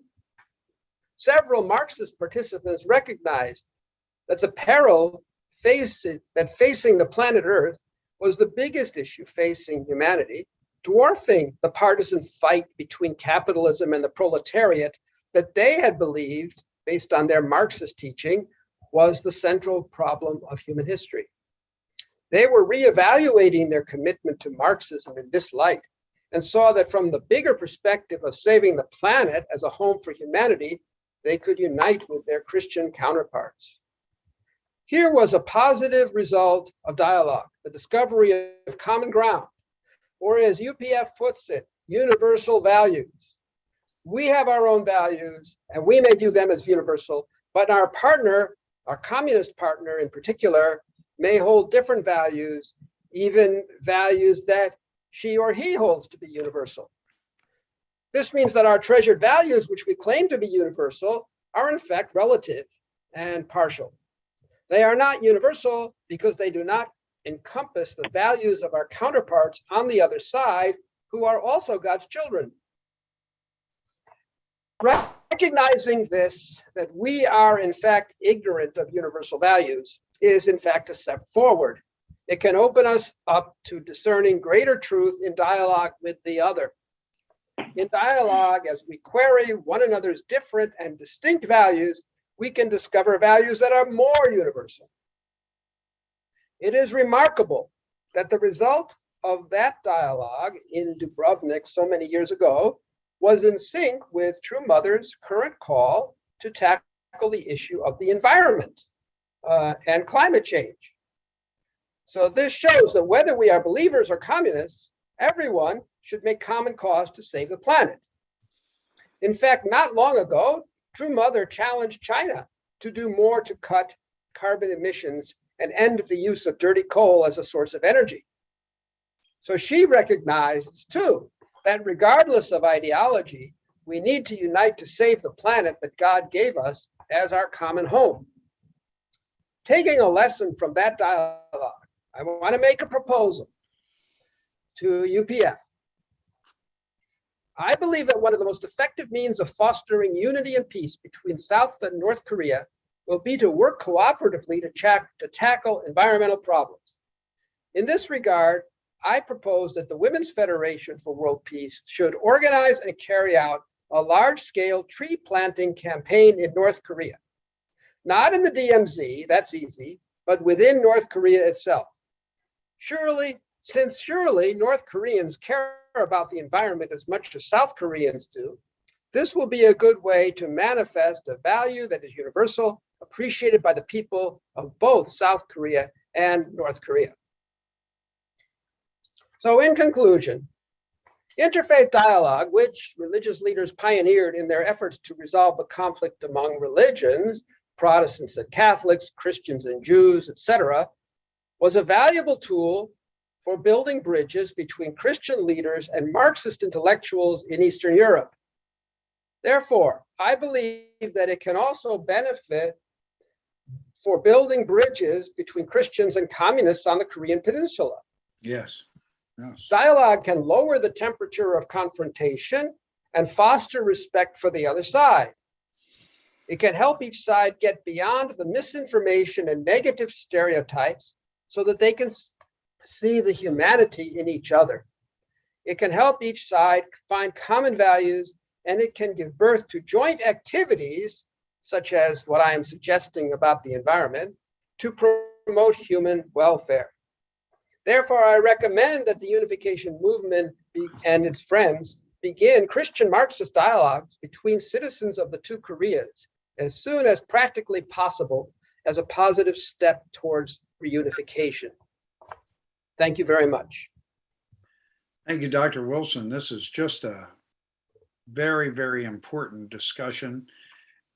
Speaker 6: Several Marxist participants recognized that the peril facing the planet Earth was the biggest issue facing humanity, dwarfing the partisan fight between capitalism and the proletariat that they had believed, based on their Marxist teaching, was the central problem of human history. They were reevaluating their commitment to Marxism in this light and saw that from the bigger perspective of saving the planet as a home for humanity, they could unite with their Christian counterparts. Here was a positive result of dialogue, the discovery of common ground, or as UPF puts it, universal values. We have our own values and we may view them as universal, but our partner, our communist partner in particular, may hold different values, even values that she or he holds to be universal. This means that our treasured values, which we claim to be universal, are in fact relative and partial. They are not universal because they do not encompass the values of our counterparts on the other side, who are also God's children. Right. Recognizing this, that we are in fact ignorant of universal values, is in fact a step forward. It can open us up to discerning greater truth in dialogue with the other. In dialogue, as we query one another's different and distinct values, we can discover values that are more universal. It is remarkable that the result of that dialogue in Dubrovnik so many years ago was in sync with True Mother's current call to tackle the issue of the environment and climate change. So this shows that whether we are believers or communists, everyone should make common cause to save the planet. In fact, not long ago, True Mother challenged China to do more to cut carbon emissions and end the use of dirty coal as a source of energy. So she recognizes too that regardless of ideology, we need to unite to save the planet that God gave us as our common home. Taking a lesson from that dialogue, I want to make a proposal to UPF. I believe that one of the most effective means of fostering unity and peace between South and North Korea will be to work cooperatively to tackle environmental problems. In this regard, I propose that the Women's Federation for World Peace should organize and carry out a large-scale tree planting campaign in North Korea. Not in the DMZ, that's easy, but within North Korea itself. Since surely North Koreans care about the environment as much as South Koreans do, this will be a good way to manifest a value that is universal, appreciated by the people of both South Korea and North Korea. So in conclusion, interfaith dialogue, which religious leaders pioneered in their efforts to resolve the conflict among religions, Protestants and Catholics, Christians and Jews, etc., was a valuable tool for building bridges between Christian leaders and Marxist intellectuals in Eastern Europe. Therefore, I believe that it can also benefit for building bridges between Christians and communists on the Korean Peninsula.
Speaker 2: Yes. Yes.
Speaker 6: Dialogue can lower the temperature of confrontation and foster respect for the other side. It can help each side get beyond the misinformation and negative stereotypes so that they can see the humanity in each other. It can help each side find common values, and it can give birth to joint activities, such as what I am suggesting about the environment, to promote human welfare. Therefore, I recommend that the unification movement and its friends begin Christian Marxist dialogues between citizens of the two Koreas as soon as practically possible as a positive step towards reunification. Thank you very much.
Speaker 2: Thank you, Dr. Wilson. This is just a very, very important discussion.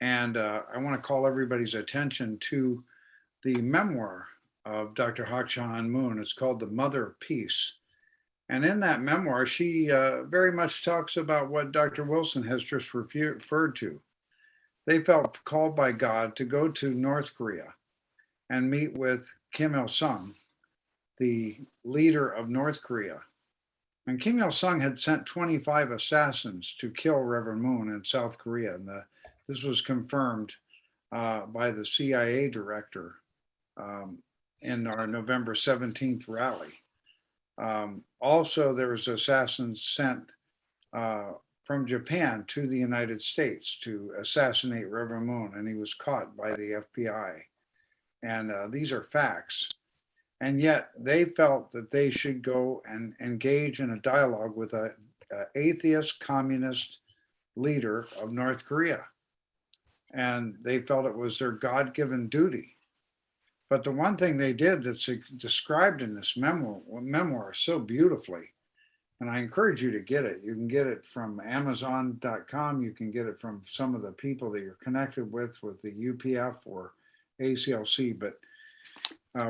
Speaker 2: And I want to call everybody's attention to the memoir of Dr. Hak Ja Han Moon. It's called The Mother of Peace. And in that memoir, she very much talks about what Dr. Wilson has just referred to. They felt called by God to go to North Korea and meet with Kim Il-sung, the leader of North Korea. And Kim Il-sung had sent 25 assassins to kill Reverend Moon in South Korea. And this was confirmed by the CIA director in our November 17th rally. Also, there was assassins sent from Japan to the United States to assassinate Reverend Moon, and he was caught by the FBI. And these are facts. And yet they felt that they should go and engage in a dialogue with an atheist communist leader of North Korea. And they felt it was their God-given duty. But the one thing they did that's described in this memoir so beautifully, and I encourage you to get it. You can get it from Amazon.com. You can get it from some of the people that you're connected with the UPF or ACLC. But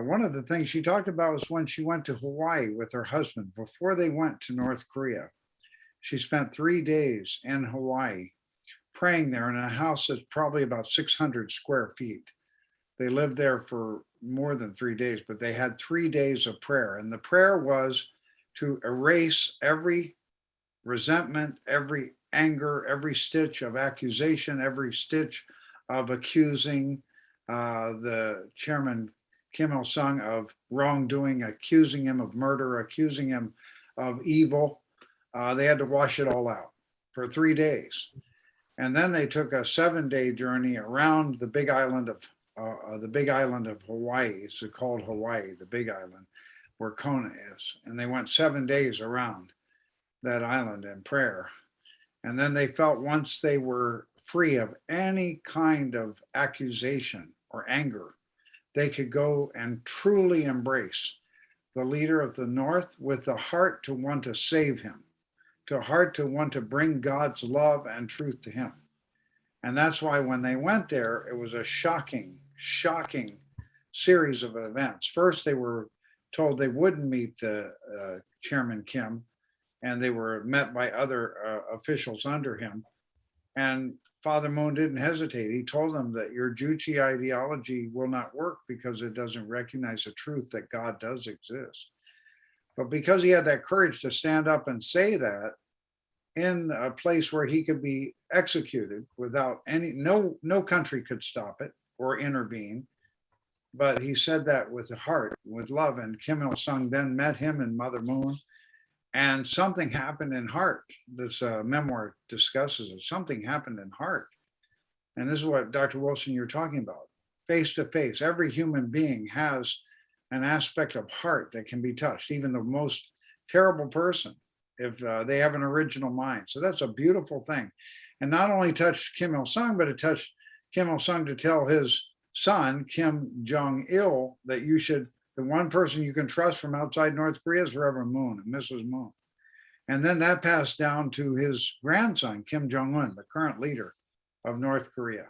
Speaker 2: one of the things she talked about was when she went to Hawaii with her husband before they went to North Korea. She spent 3 days in Hawaii praying there in a house that's probably about 600 square feet. They lived there for more than 3 days, but they had 3 days of prayer. And the prayer was to erase every resentment, every anger, every stitch of accusation, every stitch of accusing the chairman Kim Il-sung of wrongdoing, accusing him of murder, accusing him of evil. They had to wash it all out for 3 days. And then they took a 7-day journey around the big island of Hawaii. It's called Hawaii, the big island where Kona is. And they went 7 days around that island in prayer. And then they felt once they were free of any kind of accusation or anger, they could go and truly embrace the leader of the North with the heart to want to save him, to a heart to want to bring God's love and truth to him. And that's why when they went there, it was a shocking series of events. First, they were told they wouldn't meet the Chairman Kim, and they were met by other officials under him. And Father Moon didn't hesitate. He told them that your Juche ideology will not work because it doesn't recognize the truth that God does exist. But because he had that courage to stand up and say that in a place where he could be executed without no country could stop it or intervene. But he said that with the heart, with love. And Kim Il-sung then met him and Mother Moon. And something happened in heart. This memoir discusses it. Something happened in heart. And this is what, Dr. Wilson, you're talking about. Face to face, every human being has an aspect of heart that can be touched, even the most terrible person, if they have an original mind. So that's a beautiful thing. And not only touched Kim Il-sung, but it touched Kim Il-sung to tell his son, Kim Jong-il, that the one person you can trust from outside North Korea is Reverend Moon and Mrs. Moon. And then that passed down to his grandson, Kim Jong-un, the current leader of North Korea.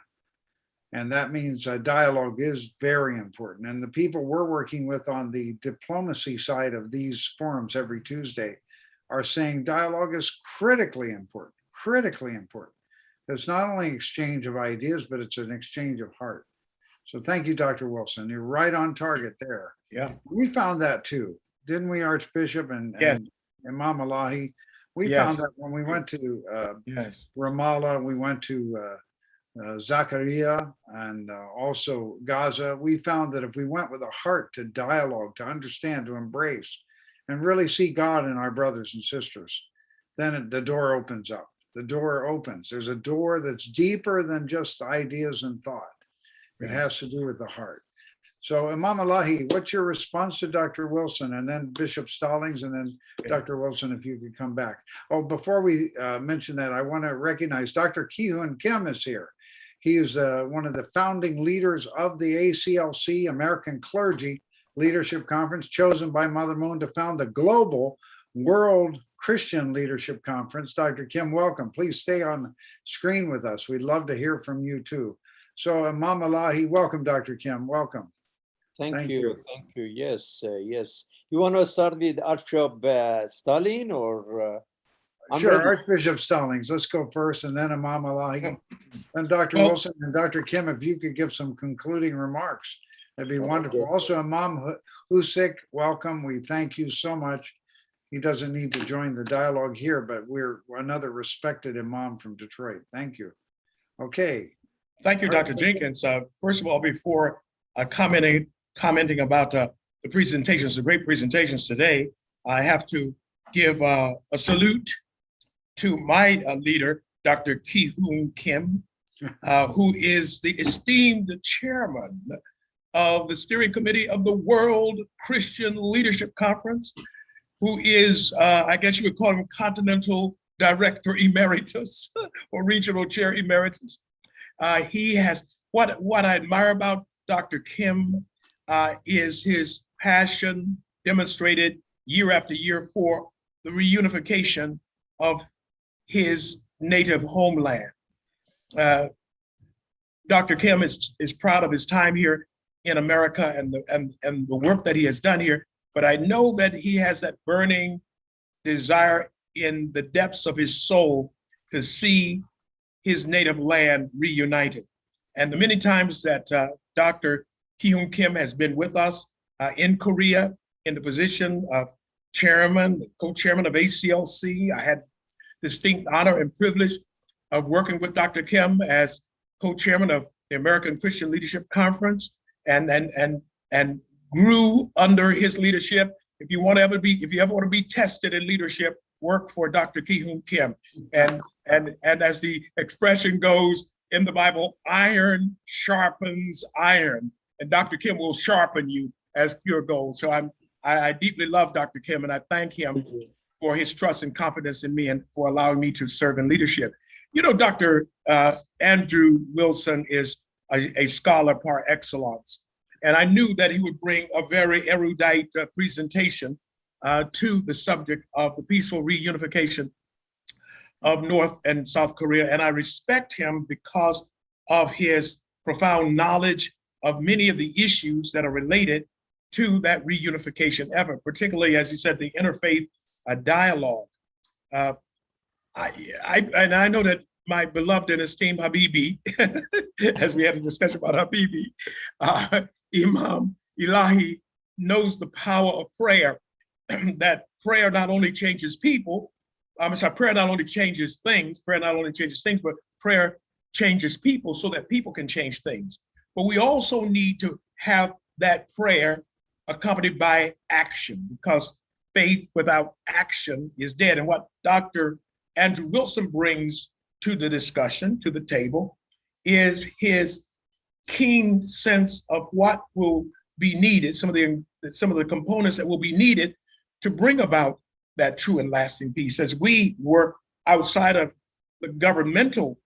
Speaker 2: And that means dialogue is very important. And the people we're working with on the diplomacy side of these forums every Tuesday are saying dialogue is critically important, critically important. It's not only exchange of ideas, but it's an exchange of heart. So thank you, Dr. Wilson. You're right on target there.
Speaker 4: Yeah.
Speaker 2: We found that too, didn't we, Archbishop and,
Speaker 4: yes.
Speaker 2: and Imam Allahi? We
Speaker 4: yes.
Speaker 2: found that when we went to
Speaker 4: yes.
Speaker 2: Ramallah, we went to Zakaria and also Gaza. We found that if we went with a heart to dialogue, to understand, to embrace, and really see God in our brothers and sisters, then the door opens up. The door opens. There's a door that's deeper than just ideas and thought. It has to do with the heart. So Imam Allahi, what's your response to Dr. Wilson, and then Bishop Stallings, and then Dr. Wilson, if you could come back. Oh, before we mention that, I want to recognize Dr. Ki-Hoon Kim is here. He is one of the founding leaders of the ACLC, American Clergy Leadership Conference, chosen by Mother Moon to found the Global World Christian Leadership Conference. Dr. Kim, welcome. Please stay on the screen with us. We'd love to hear from you too. So Imam Allahi, welcome, Dr. Kim, welcome.
Speaker 5: Thank you. Yes, yes. You want to start with Archbishop Stalin or?
Speaker 2: Sure, Archbishop Stallings, let's go first, and then Imam Allahi. And Dr. Wilson and Dr. Kim, if you could give some concluding remarks, that'd be wonderful. Also, Imam Husik, welcome. We thank you so much. He doesn't need to join the dialogue here, but we're another respected Imam from Detroit. Thank you. Okay.
Speaker 4: Thank you, Dr. Jenkins. First of all, before commenting about the presentations, the great presentations today, I have to give a salute to my leader, Dr. Ki-Hoon Kim, who is the esteemed chairman of the steering committee of the World Christian Leadership Conference, who is, I guess you would call him Continental Director Emeritus or Regional Chair Emeritus. He has, what I admire about Dr. Kim is his passion demonstrated year after year for the reunification of his native homeland. Dr. Kim is proud of his time here in America and the work that he has done here, but I know that he has that burning desire in the depths of his soul to see his native land reunited. And the many times that Dr. Ki-Hoon Kim has been with us in Korea in the position of chairman, co-chairman of ACLC. I had distinct honor and privilege of working with Dr. Kim as co-chairman of the American Christian Leadership Conference, and grew under his leadership. If you ever want to be tested in leadership, work for Dr. Ki-Hoon Kim. And as the expression goes in the Bible, iron sharpens iron, and Dr. Kim will sharpen you as pure gold. So I deeply love Dr. Kim, and I thank him for his trust and confidence in me and for allowing me to serve in leadership. You know, Dr. Andrew Wilson is a scholar par excellence. And I knew that he would bring a very erudite presentation to the subject of the peaceful reunification of North and South Korea. And I respect him because of his profound knowledge of many of the issues that are related to that reunification effort, particularly, as he said, the interfaith dialogue. I know that my beloved and esteemed Habibi, as we had a discussion about Habibi, Imam Allahi knows the power of prayer, that prayer not only changes people, prayer not only changes things, but prayer changes people so that people can change things. But we also need to have that prayer accompanied by action, because faith without action is dead. And what Dr. Andrew Wilson brings to the discussion, to the table, is his keen sense of what will be needed, some of the components that will be needed to bring about that true and lasting peace. As we work outside of the governmental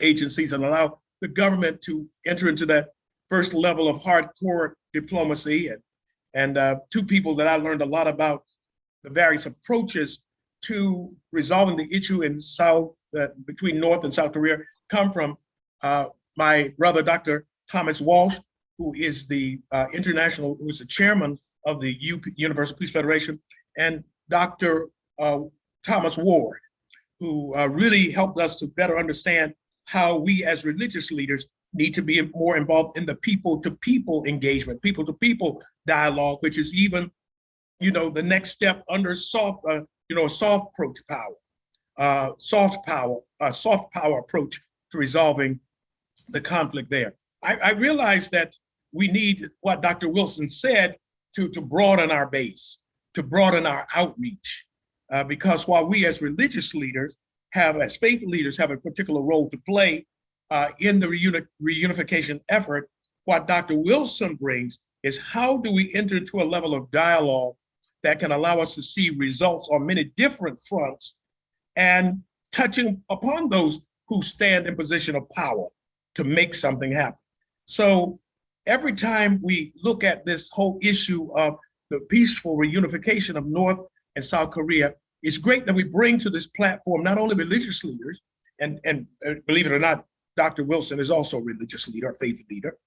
Speaker 4: agencies and allow the government to enter into that first level of hardcore diplomacy, and two people that I learned a lot about the various approaches to resolving the issue in between North and South Korea come from my brother, Dr. Thomas Walsh, who is the who's the chairman of the Universal Peace Federation, and Dr. Thomas Ward, who really helped us to better understand how we as religious leaders need to be more involved in the people-to-people engagement, people-to-people dialogue, which is even, the next step under soft approach power, soft power approach to resolving the conflict there. I realized that we need what Dr. Wilson said to broaden our base, to broaden our outreach, because while we as religious leaders as faith leaders have a particular role to play in the reunification effort, what Dr. Wilson brings is how do we enter into a level of dialogue that can allow us to see results on many different fronts and touching upon those who stand in position of power to make something happen. So every time we look at this whole issue of the peaceful reunification of North and South Korea, it's great that we bring to this platform not only religious leaders, and believe it or not, Dr. Wilson is also a religious leader, a faith leader,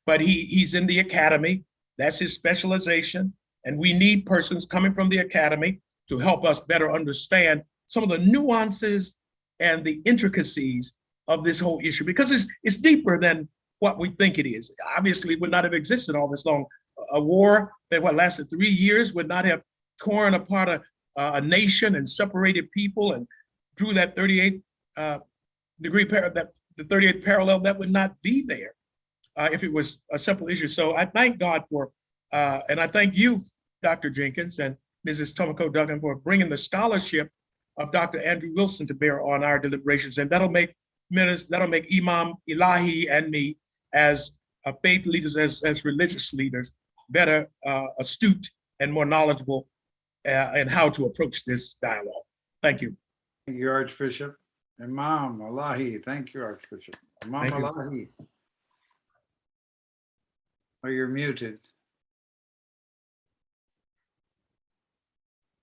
Speaker 4: but he's in the academy. That's his specialization. And we need persons coming from the academy to help us better understand some of the nuances and the intricacies of this whole issue, because it's deeper than what we think it is. Obviously, it would not have existed all this long. A war that lasted 3 years would not have torn apart a nation and separated people and drew that 38th the 38th parallel, that would not be there if it was a simple issue. So I thank God for, and I thank you, Dr. Jenkins and Mrs. Tomoko Duggan, for bringing the scholarship of Dr. Andrew Wilson to bear on our deliberations. And that'll make Imam Allahi and me as faith leaders, as religious leaders, better astute and more knowledgeable in how to approach this dialogue. Thank you.
Speaker 2: Thank you, Archbishop. Imam Allahi, thank you, Archbishop. Imam Allahi. Oh, you're muted.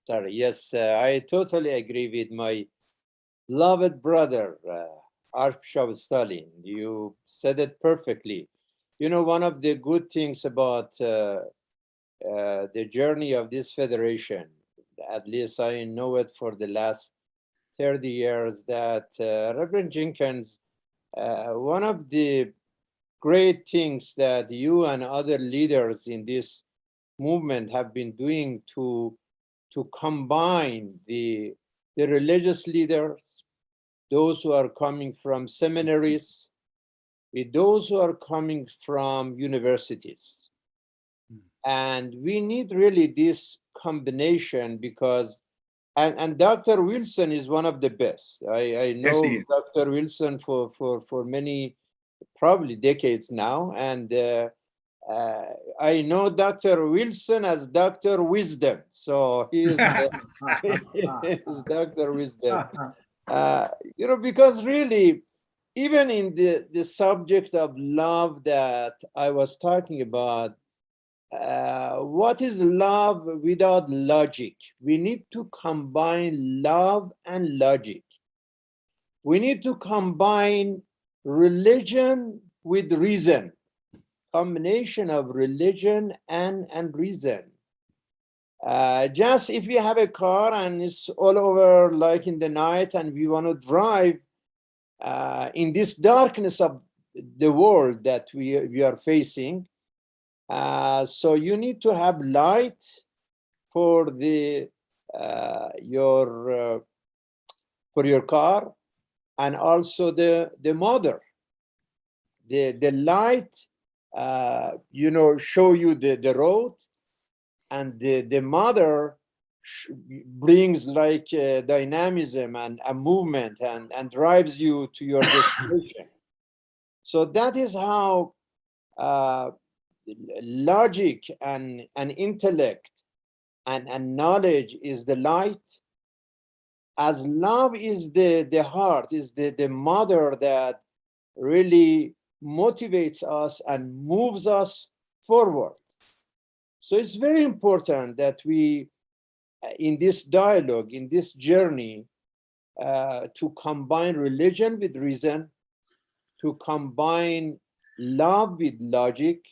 Speaker 5: Sorry, yes, I totally agree with my beloved brother, Archbishop Stalin. You said it perfectly. One of the good things about the journey of this federation, at least I know it for the last 30 years, that Reverend Jenkins, one of the great things that you and other leaders in this movement have been doing to combine the the religious leaders, those who are coming from seminaries, with those who are coming from universities. And we need really this combination because, and Dr. Wilson is one of the best. I
Speaker 4: Yes,
Speaker 5: know
Speaker 4: he is.
Speaker 5: Dr. Wilson for many, probably decades now. And I know Dr. Wilson as Dr. Wisdom. So he is, is Dr. Wisdom. You know, because really, even in the subject of love that I was talking about, what is love without logic? We need to combine love and logic. We need to combine religion with reason, combination of religion and reason. Just if we have a car and it's all over like in the night and we want to drive in this darkness of the world that we are facing, so you need to have light for the for your car, and also the motor. The light, you know, show you the road, and the motor brings like dynamism and a movement and drives you to your destination. So that is how logic and intellect and knowledge is the light, as love is the heart, is the mother that really motivates us and moves us forward. So it's very important that we, in this dialogue, in this journey, to combine religion with reason, to combine love with logic,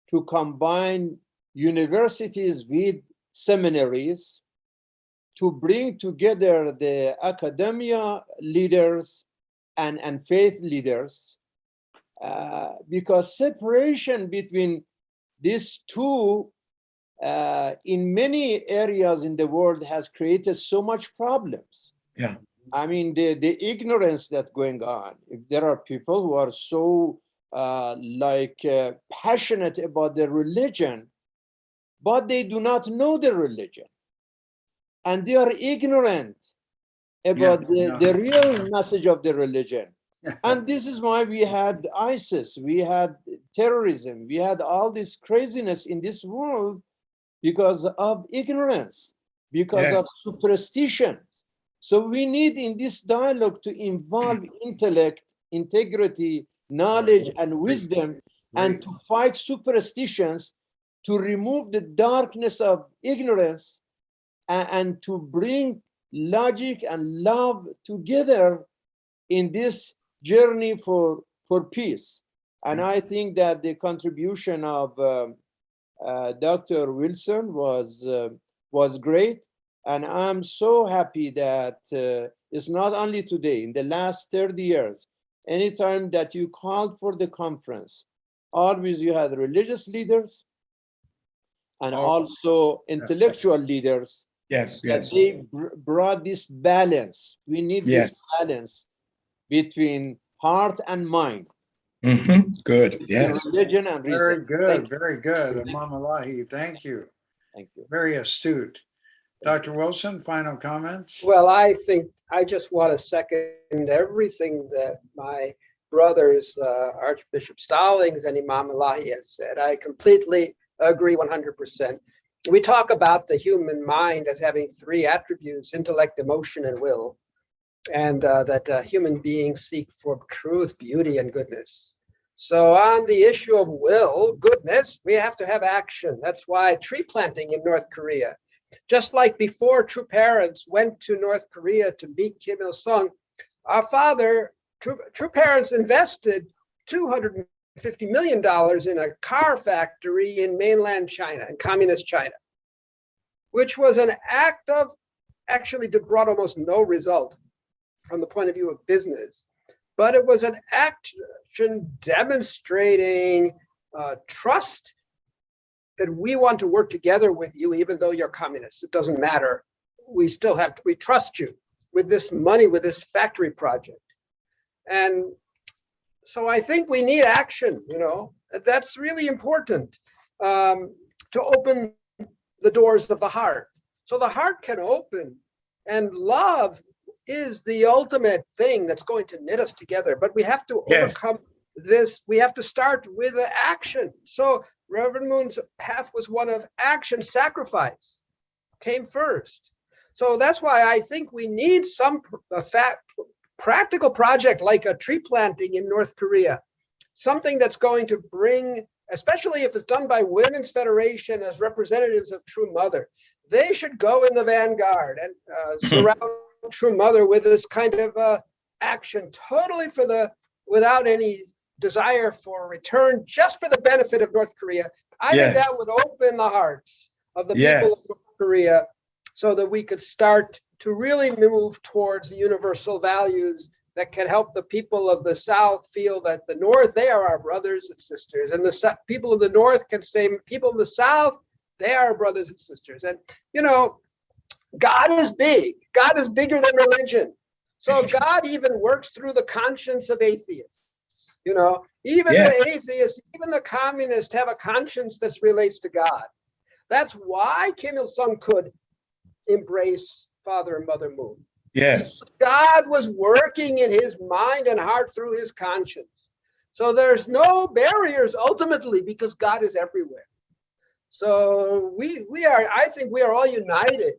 Speaker 5: to combine universities with seminaries, to bring together the academia leaders and faith leaders, because separation between these two in many areas in the world has created so much problems.
Speaker 4: Yeah.
Speaker 5: I mean, the ignorance that's going on. If there are people who are so passionate about their religion, but they do not know the religion, and they are ignorant about the real message of the religion. And this is why we had ISIS, we had terrorism, we had all this craziness in this world because of ignorance, because of superstitions. So we need in this dialogue to involve intellect, integrity, knowledge, and wisdom, and to fight superstitions, to remove the darkness of ignorance, and to bring logic and love together in this journey for peace. And I think that the contribution of Dr. Wilson was great. And I'm so happy that it's not only today, in the last 30 years, anytime that you called for the conference, always you had religious leaders and also intellectual leaders.
Speaker 4: Yes,
Speaker 5: that they brought this balance. We need this balance between heart and mind.
Speaker 4: Good. Yes.
Speaker 5: Religion and reason.
Speaker 2: Very good. Very good. Imam Allahi, thank you.
Speaker 5: Thank you.
Speaker 2: Very astute. Dr. Wilson, final comments?
Speaker 6: Well, I think I just want to second everything that my brothers, Archbishop Stallings and Imam Allahi has said. I completely agree 100%. We talk about the human mind as having three attributes: intellect, emotion, and will, and that human beings seek for truth, beauty, and goodness. So on the issue of will, goodness, we have to have action. That's why tree planting in North Korea, just like before true parents went to North Korea to meet Kim Il-sung, our father, true parents invested $250 million in a car factory in mainland China, in communist China, which was an act of, actually brought almost no result from the point of view of business, but it was an action demonstrating trust that we want to work together with you, even though you're communists. It doesn't matter we still have to, we trust you with this money, with this factory project. And so I think we need action, you know, that's really important, to open the doors of the heart. So the heart can open, and love is the ultimate thing that's going to knit us together. But we have to overcome this. We have to start with the action. So Reverend Moon's path was one of action. Sacrifice came first. So that's why I think we need some practical project like a tree planting in North Korea, something that's going to bring, especially if it's done by Women's Federation as representatives of True Mother, they should go in the vanguard and surround True Mother with this kind of action, totally for without any desire for return, just for the benefit of North Korea. I think that would open the hearts of the people of North Korea so that we could start to really move towards the universal values that can help the people of the South feel that the North, they are our brothers and sisters. And the people of the North can say, people of the South, they are our brothers and sisters. And, you know, God is big. God is bigger than religion. So God even works through the conscience of atheists. You know, even the atheists, even the communists have a conscience that relates to God. That's why Kim Il-sung could embrace Father and Mother Moon.
Speaker 4: Yes.
Speaker 6: God was working in his mind and heart through his conscience. So there's no barriers ultimately because God is everywhere. So we are, I think we are all united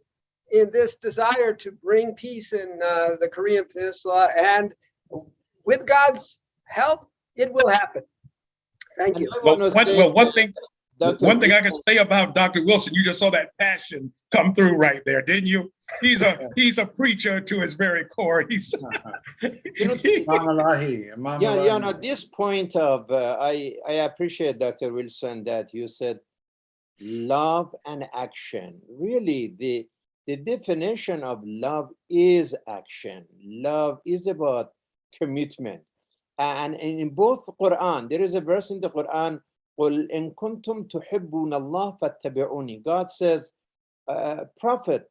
Speaker 6: in this desire to bring peace in the Korean Peninsula, and with God's help, it will happen. Thank you.
Speaker 4: Well, one thing I can say about Dr. Wilson, you just saw that passion come through right there, didn't you? He's a preacher to his very core. He's
Speaker 2: Imam Allahi,
Speaker 5: at this point of, I appreciate Dr. Wilson that you said love and action. Really, the definition of love is action. Love is about commitment. And in both Quran, there is a verse in the Quran, قُلْ إِن كُنْتُمْ تُحِبُّونَ اللَّهَ فَاتَّبِعُونِي. God says, prophet,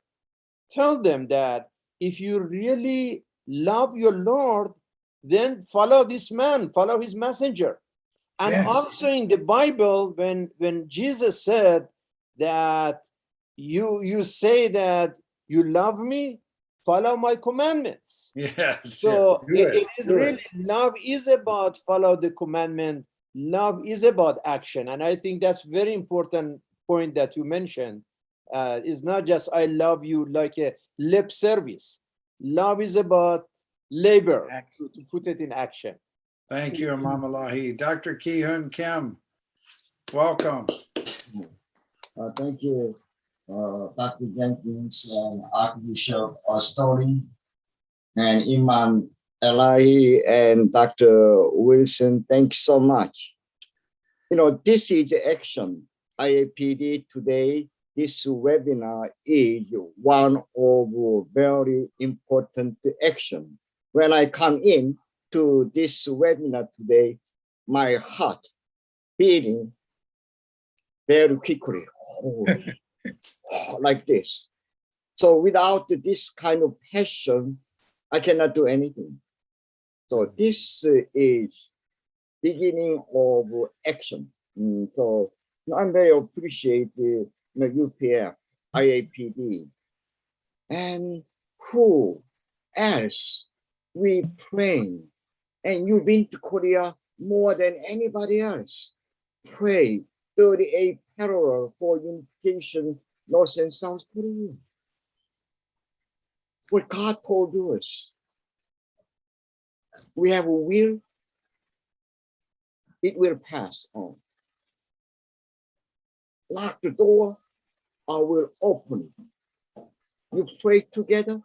Speaker 5: tell them that if you really love your Lord, then follow this man, follow his messenger. And also in the Bible, when Jesus said that you say that you love me, follow my commandments.
Speaker 2: Yes.
Speaker 5: So it is really, love is about follow the commandment. Love is about action. And I think that's very important point that you mentioned. It's not just I love you like a lip service. Love is about labor, to put it in action.
Speaker 2: Thank you, Imam Allahi. Dr. Ki-Hun Kim, welcome.
Speaker 7: Thank you, Dr. Jenkins and Archbishop Sterling and Imam Allahi and Dr. Wilson. Thank you so much. You know, this is the action. IAPD today, this webinar is one of very important action. When I come in to this webinar today, my heart beating very quickly, like this. So without this kind of passion, I cannot do anything. So this is beginning of action. So I'm very appreciative UPF, IAPD, and who else we pray. And you've been to Korea more than anybody else. Pray 38 parallel for unification, North and South Korea. What God told us. We have a will, it will pass on. Lock the door, I will open it. You pray together,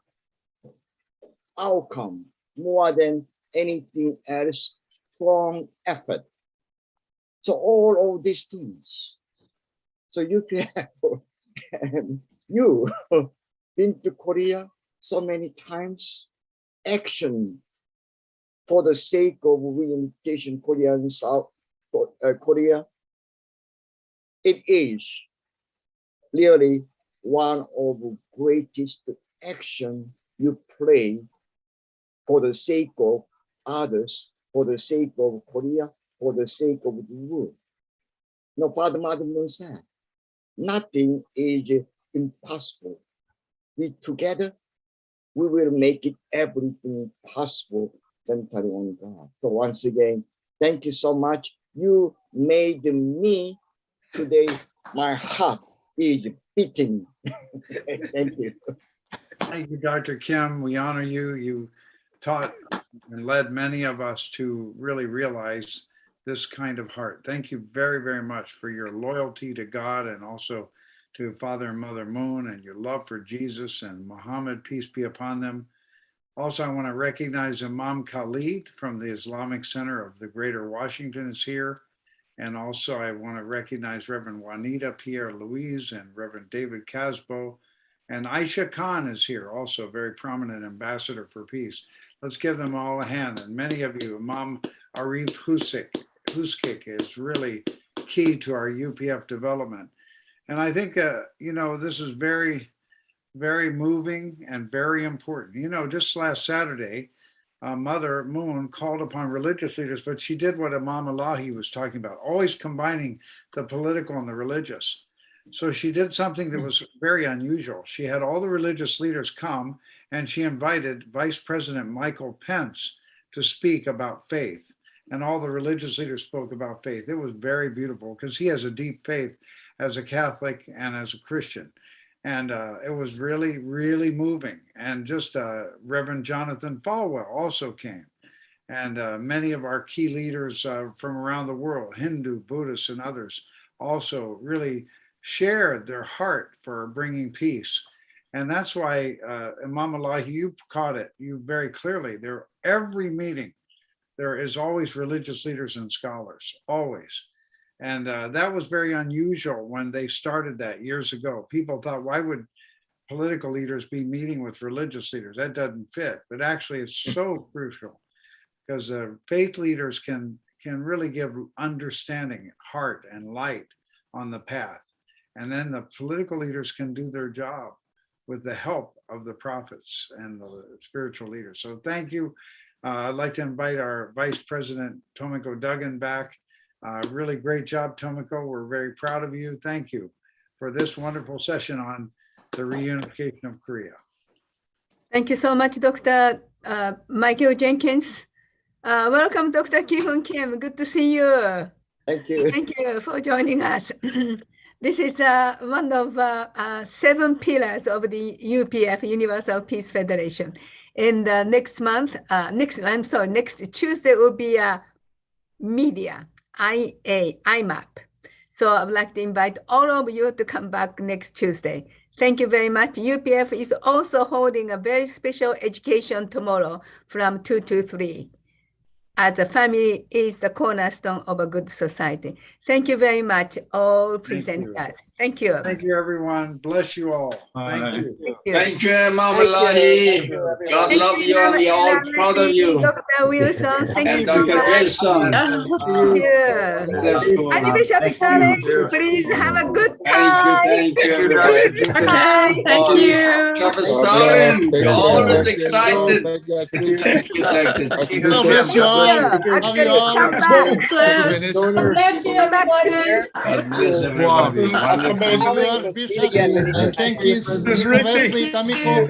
Speaker 7: outcome more than anything else, strong effort. So all of these things. So you can have, you been to Korea so many times, action for the sake of reunification Korea and South Korea. It is really one of the greatest action you play for the sake of others, for the sake of Korea, for the sake of the world. No, Father Mother Moon said, nothing is impossible. We together, we will make it everything possible centering on God. So once again, thank you so much. You made me today, my heart is beating. Thank you.
Speaker 2: Thank you, Dr. Kim. We honor you. You taught and led many of us to really realize this kind of heart. Thank you very, very much for your loyalty to God and also to Father and Mother Moon and your love for Jesus and Muhammad, peace be upon them. Also, I want to recognize Imam Khalid from the Islamic Center of the Greater Washington is here. And also I want to recognize Reverend Juanita Pierre-Louise and Reverend David Casbo. And Aisha Khan is here, also a very prominent ambassador for peace. Let's give them all a hand. And many of you, Imam Arif Huskik is really key to our UPF development. And I think, you know, this is very, very moving and very important. You know, just last Saturday, Mother Moon called upon religious leaders, but she did what Imam Allahi was talking about, always combining the political and the religious. So she did something that was very unusual. She had all the religious leaders come and she invited Vice President Michael Pence to speak about faith. And all the religious leaders spoke about faith. It was very beautiful because he has a deep faith as a Catholic and as a Christian. And it was really, really moving. And just Reverend Jonathan Falwell also came. And many of our key leaders from around the world, Hindu, Buddhists, and others, also really shared their heart for bringing peace. And that's why, Imam Allahi, you caught it, you very clearly, every meeting, there is always religious leaders and scholars, always. And that was very unusual when they started that years ago. People thought, why would political leaders be meeting with religious leaders? That doesn't fit. But actually, it's so crucial because faith leaders can really give understanding, heart, and light on the path. And then the political leaders can do their job with the help of the prophets and the spiritual leaders. So thank you. I'd like to invite our Vice President, Tomiko Duggan, back. Really great job, Tomiko. We're very proud of you. Thank you for this wonderful session on the reunification of Korea.
Speaker 3: Thank you so much, Dr. Michael Jenkins. Welcome, Dr. Ki-Hoon Kim. Good to see you.
Speaker 7: Thank you.
Speaker 3: Thank you for joining us. This is one of 7 pillars of the UPF, Universal Peace Federation. And next Tuesday will be media, IMAP. So I would like to invite all of you to come back next Tuesday. Thank you very much. UPF is also holding a very special education tomorrow from 2 to 3. As a family is the cornerstone of a good society. Thank you very much, all presenters. Thank you.
Speaker 2: Thank you, everyone. Bless you all. Thank you.
Speaker 3: Thank you.
Speaker 8: Thank you, Imam Allahi. God love you, and we are all proud of you.
Speaker 3: Dr. Wilson, thank you
Speaker 8: And
Speaker 3: so
Speaker 8: Dr.
Speaker 3: much.
Speaker 8: Wilson.
Speaker 3: Thank you. Archbishop Sterling, please have a good time.
Speaker 8: Thank you, everybody.
Speaker 3: Okay, thank you.
Speaker 8: Prophet Stalin, you're always excited. Thank you, Dr.
Speaker 9: God bless you all.
Speaker 3: Actually, come back. Come back soon.
Speaker 8: God bless everybody.
Speaker 9: And thank you, Leslie, Tomiko.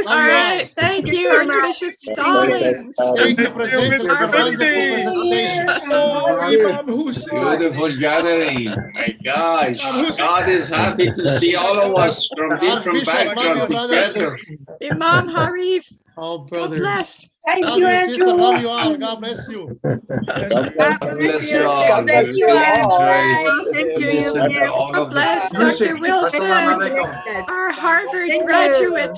Speaker 10: All right, thank you, Archbishop Stallings.
Speaker 9: Thank you, presenters, for wonderful presentations.
Speaker 8: Beautiful gathering. My gosh, God is happy to see all of us from different backgrounds together.
Speaker 10: Imam Harif.
Speaker 9: Oh,
Speaker 10: God
Speaker 9: brothers.
Speaker 10: bless.
Speaker 9: Thank you, Andrew. Love you all. God bless you.
Speaker 8: God bless you all.
Speaker 6: God bless you all.
Speaker 3: Thank you.
Speaker 8: Listen to all
Speaker 10: God
Speaker 8: of
Speaker 10: bless
Speaker 8: this.
Speaker 10: Dr. Wilson, our Harvard graduate.